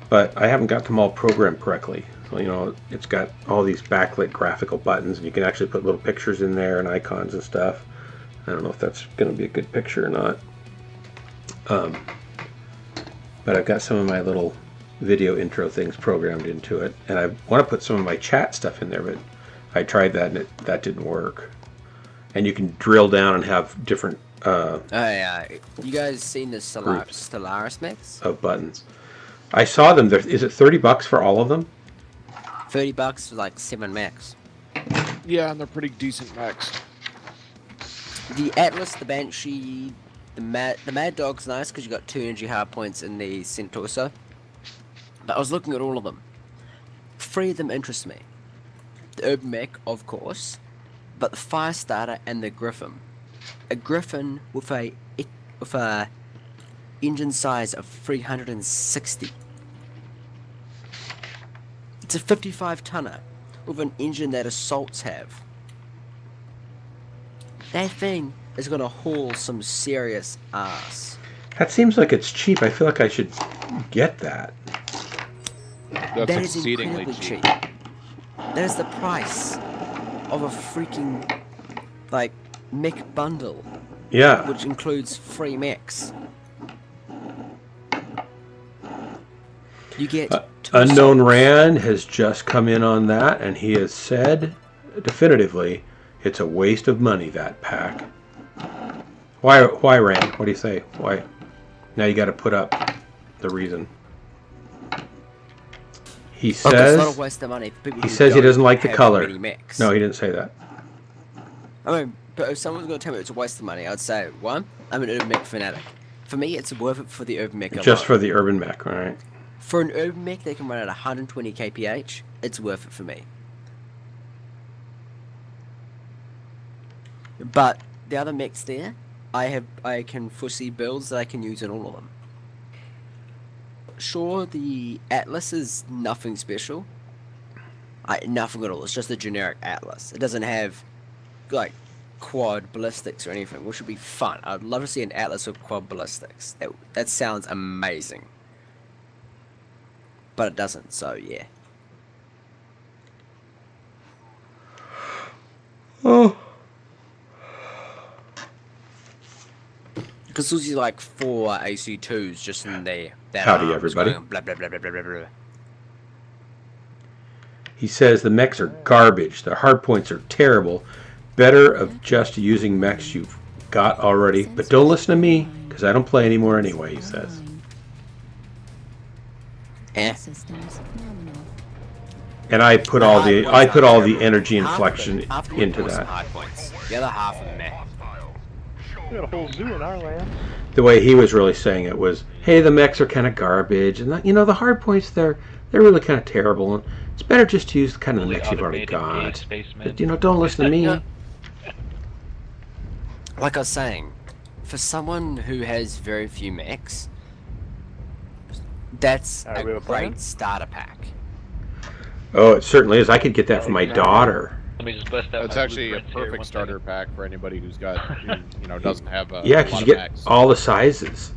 but I haven't got them all programmed correctly. So, you know, it's got all these backlit graphical buttons, and you can actually put little pictures in there and icons and stuff. I don't know if that's going to be a good picture or not. But I've got some of my little video intro things programmed into it, and I want to put some of my chat stuff in there, but I tried that and that didn't work. And you can drill down and have different you guys seen the Stellaris mechs? of buttons. I saw them. Is it $30 for all of them? $30 for like 7 mechs. Yeah, and they're pretty decent mechs. The Atlas, the Banshee, the Mad Dog's nice because you got 2 energy hard points in the Centausa. But I was looking at all of them. 3 of them interest me. The Urban Mech, of course, but the Firestarter and the Griffin. A Griffin with a engine size of 360. It's a 55-tonner with an engine that assaults have. That thing is gonna haul some serious ass. That seems like it's cheap. I feel like I should get that. That's That is exceedingly incredibly cheap. That is the price of a freaking, like, mech bundle. Yeah. Which includes 3 mechs. You get Unknown Rand has just come in on that, and he has said definitively It's a waste of money, that pack. Why, Rand? What do you say? Why? Now you got to put up the reason. He says. Look, it's not a waste of money. He says he doesn't like the color. Mechs. No, he didn't say that. I mean, but if someone's going to tell me it's a waste of money, I'd say, one, I'm an urban mech fanatic. For me, it's worth it for the urban mech alone. Just for the urban mech, all right. For an urban mech, they can run at 120 kph. It's worth it for me. But the other mechs there, I can foresee builds that I can use in all of them. Sure, the Atlas is nothing special. Nothing at all. It's just a generic Atlas. It doesn't have like quad ballistics or anything, which would be fun. I'd love to see an Atlas with quad ballistics. That sounds amazing. But it doesn't, so yeah. Oh. Because there's like 4 AC2s just in there. Howdy, everybody. Blah, blah, blah, blah, blah, blah, blah. He says the mechs are garbage. The hardpoints are terrible. Better of just using mechs you've got already. But don't listen to me, because I don't play anymore anyway, he says. Eh. And I put all the energy inflection into that. The other half of the mech. We got a whole zoo in our land. The way he was really saying it was, hey, the mechs are kind of garbage, and that, you know, the hard points they're really kind of terrible, and it's better just to use kind of the mechs you've already got. But, you know, don't listen to me. Like I was saying, for someone who has very few mechs, that's a great starter pack. Oh, it certainly is. I could get that for my daughter. Let me just bust out. It's actually a perfect starter pack for anybody who's got, you know, doesn't have a yeah, because you get all the sizes.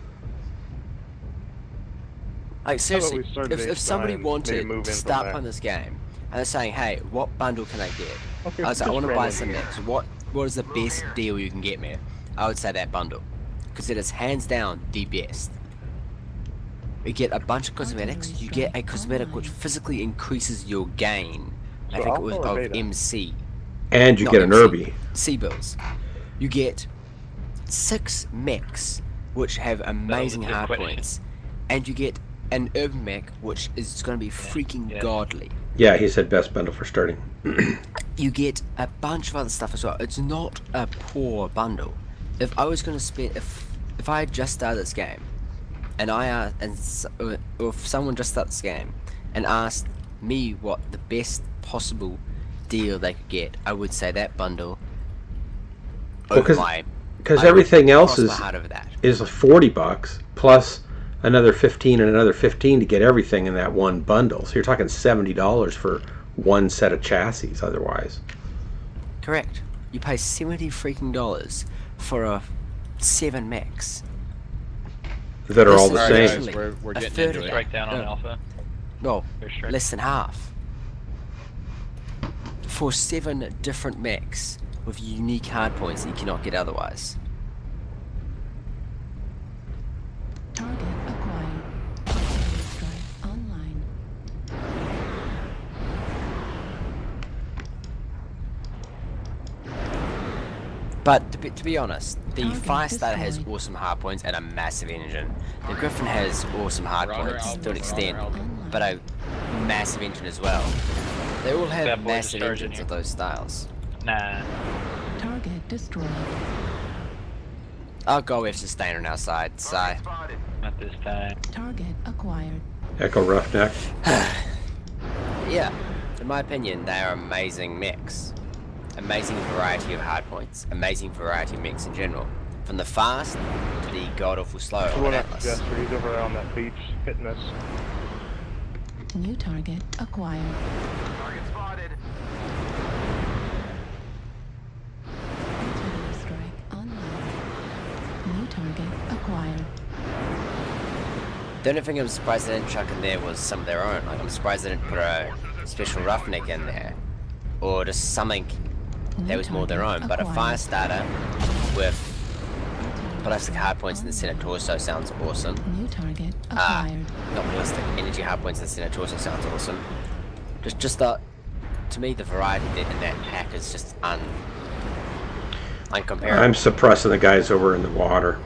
Like seriously, if somebody wanted to start playing this game and they're saying, "Hey, what bundle can I get?" Okay, I was like, "I want to buy some mechs. What is the best deal you can get me?" I would say that bundle, because it is hands down the best. You get a bunch of cosmetics. You get a cosmetic which physically increases your gain. I think it was of MC. And you get an Irby. C-bills. You get 6 mechs which have amazing hardpoints. And you get an urban mech which is going to be freaking godly. Yeah, he said best bundle for starting. You get a bunch of other stuff as well. It's not a poor bundle. If I was going to spend... If I had just started this game, and or if someone just started this game and asked me what the best possible deal they could get, I would say that bundle. Because everything else is $40 plus another 15 and another 15 to get everything in that one bundle. So you're talking $70 for one set of chassis. Otherwise, correct. You pay $70 freaking for 7 mechs that are all the same. Guys, we're getting into it. Strike down on Alpha. No, less than half. For 7 different mechs with unique hardpoints that you cannot get otherwise. Target acquired. Strike online. But to be honest, the Firestarter has awesome hardpoints and a massive engine. The Griffin has awesome hardpoints to an extent, but a massive engine as well. They all have massive engines of those styles. Nah. Target destroyed. I'll go with sustain on our side, Si. Not this time. Target acquired. Echo Roughneck. Yeah, in my opinion, they are amazing mechs. Amazing variety of hardpoints. Amazing variety of mechs in general. From the fast to the god-awful slow on Atlas. Jester, he's over on that beach hitting us. New target acquired. Target spotted. Artillery strike online. New target acquired. The only thing I'm surprised they didn't chuck in there was some of their own. Like, I'm surprised they didn't put a special roughneck in there. Or just something that was more their own. But a Firestarter with ballistic hardpoints in the center torso sounds awesome. New target acquired. Not ballistic, energy hardpoints in the center torso sounds awesome. Just that, to me, the variety in that pack is just and compare. I'm suppressing the guys over in the water.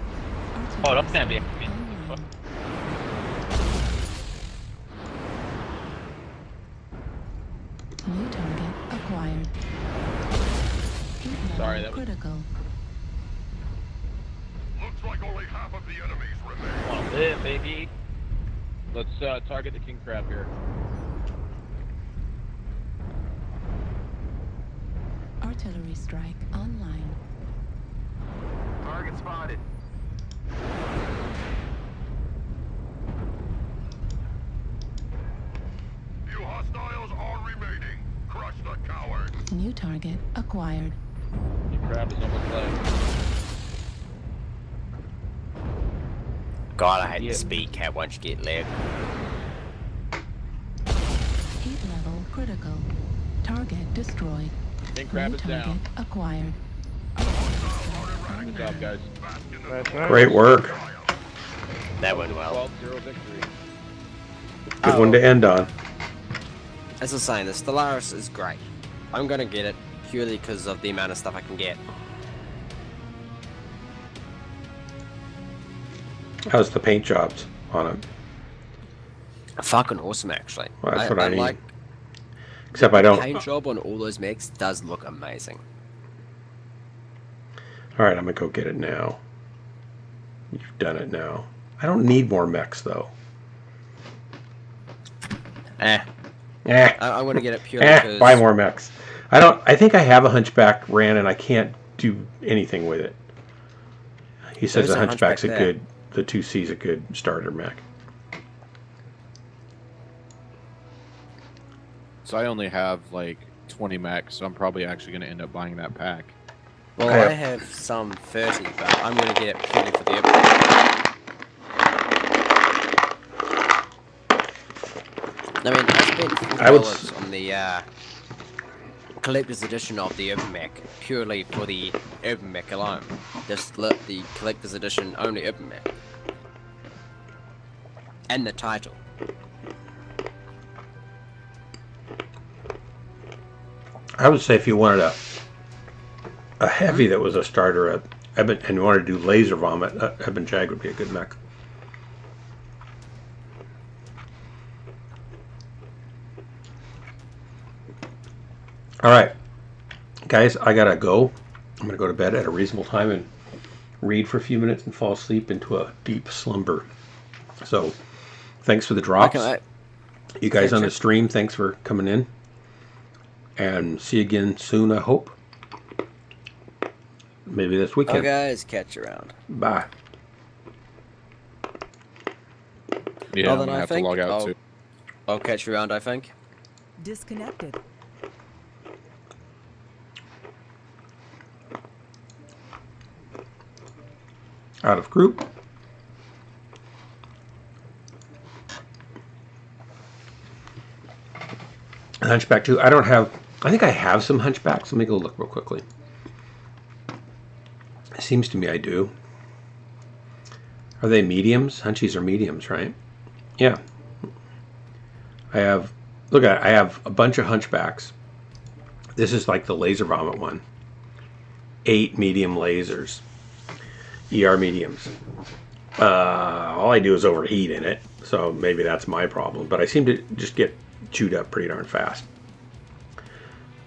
Oh, that's gonna be. New target acquired. Heat level Sorry, that was- critical. Looks like only half of the enemies remain. Wanna live, baby. Let's target the king crab here. Artillery strike online. Target spotted. Few hostiles are remaining. Crush the coward. New target acquired. King crab is almost dead. God, I hate the speed cap once you get leg. Heat level critical. Target destroyed. King crab New is target down. acquired. Good job, guys. That's nice. Great work. That went well. 12-0 victory. Good one to end on. As I was saying, the Stellaris is great. I'm gonna get it purely because of the amount of stuff I can get. How's the paint jobs on it? Fucking awesome, actually. Well, that's what I need. like Except I don't. paint job on all those mechs does look amazing. All right, I'm gonna go get it now. You've done it now. I don't need more mechs though. Eh. Eh. I want to get it purely because Buy more mechs. I don't. I think I have a hunchback ran and I can't do anything with it. He says There's the a hunchback's hunchback a there. good. The 2C's a good starter mech. So I only have like 20 mechs, so I'm probably actually going to end up buying that pack. Well, I I have some 30, but I'm going to get it purely for the upgrade. I mean, I spent $40 on the collector's edition of the Urban Mech, purely for the Urban Mech alone. Just the collector's edition only Urban Mech. And the title. I would say if you wanted a heavy that was a starter, and you wanted to do laser vomit, Ebon Jag would be a good mech. All right, guys, I gotta go. I'm gonna go to bed at a reasonable time and read for a few minutes and fall asleep into a deep slumber. So, thanks for the drops. You guys on the stream, thanks for coming in. And see you again soon, I hope. Maybe this weekend. Okay, guys, catch you around. Bye. Yeah, I'm gonna have to log out too. I'll catch you around, I think. Disconnected. Out of group. Hunchback 2. I don't have... I think I have some hunchbacks. Let me go look real quickly. It seems to me I do. Are they mediums? Hunchies are mediums, right? Yeah. I have... Look at it. I have a bunch of hunchbacks. This is like the laser vomit one. 8 medium lasers. ER mediums. All I do is overheat in it, so maybe that's my problem. But I seem to just get chewed up pretty darn fast.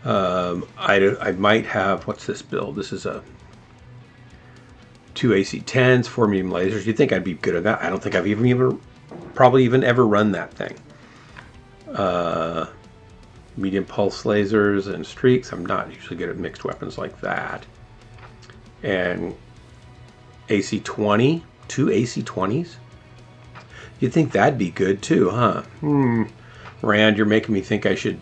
I might have, what's this build? This is a 2 AC-10s, 4 medium lasers. You'd think I'd be good at that. I don't think I've probably even ever run that thing. Medium pulse lasers and streaks. I'm not usually good at mixed weapons like that. And AC-20, 2 AC-20s. You'd think that'd be good too, huh? Rand, you're making me think I should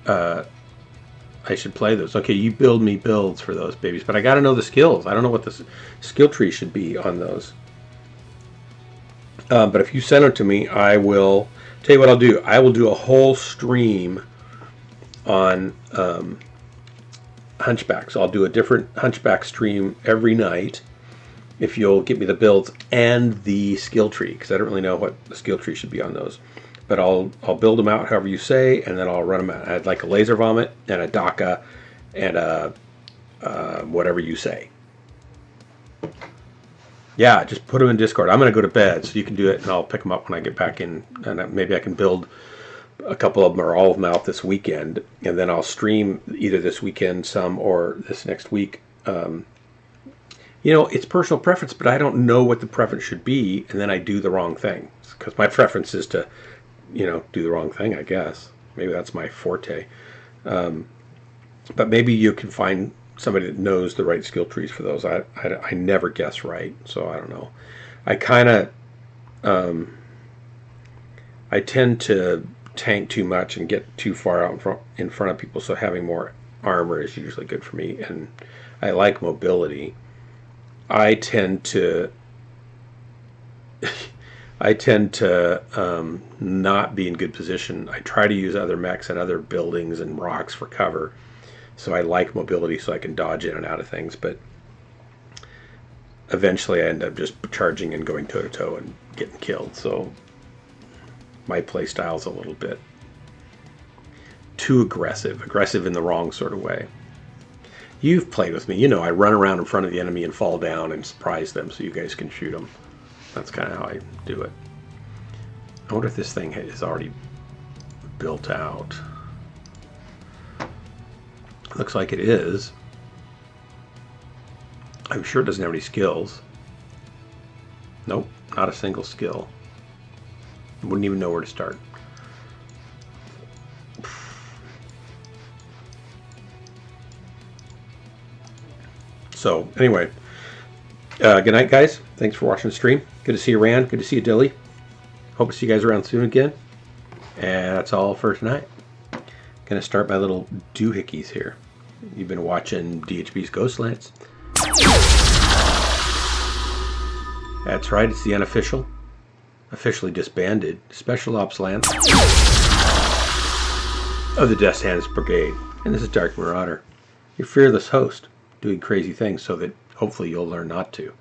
play those. Okay, you build me builds for those babies, but I got to know the skills. I don't know what the skill tree should be on those. But if you send them to me, I will tell you what I'll do. I will do a whole stream on hunchbacks. I'll do a different hunchback stream every night if you'll get me the builds and the skill tree, because I don't really know what the skill tree should be on those. But I'll build them out however you say, and then I'll run them out. I'd like a laser vomit and a DACA and a whatever you say. Yeah, just put them in Discord. I'm going to go to bed, so you can do it, and I'll pick them up when I get back in. And maybe I can build a couple of them or all of them out this weekend, and then I'll stream either this weekend some or this next week. You know, it's personal preference, but I don't know what the preference should be, and then I do the wrong thing. Because my preference is to, you know, do the wrong thing, I guess. Maybe that's my forte. But maybe you can find somebody that knows the right skill trees for those. I never guess right, so I don't know. I kind of, I tend to tank too much and get too far out in front of people, so having more armor is usually good for me, and I like mobility. I tend to not be in good position. I try to use other mechs and other buildings and rocks for cover, so I like mobility so I can dodge in and out of things, but eventually I end up just charging and going toe-to-toe and getting killed, so my play style's a little bit too aggressive in the wrong sort of way. You've played with me, you know I run around in front of the enemy and fall down and surprise them so you guys can shoot them. That's kind of how I do it. I wonder if this thing is already built out. Looks like it is. I'm sure it doesn't have any skills. Nope, not a single skill. Wouldn't even know where to start. So, anyway. Good night, guys. Thanks for watching the stream. Good to see you, Rand. Good to see you, Dilly. Hope to see you guys around soon again. And that's all for tonight. Gonna start my little doohickeys here. You've been watching DHB's Ghostlands. That's right, it's the unofficial, officially disbanded Special Ops Lance of the Death Hands Brigade. And this is Dark Marauder, your fearless host, doing crazy things so that hopefully you'll learn not to.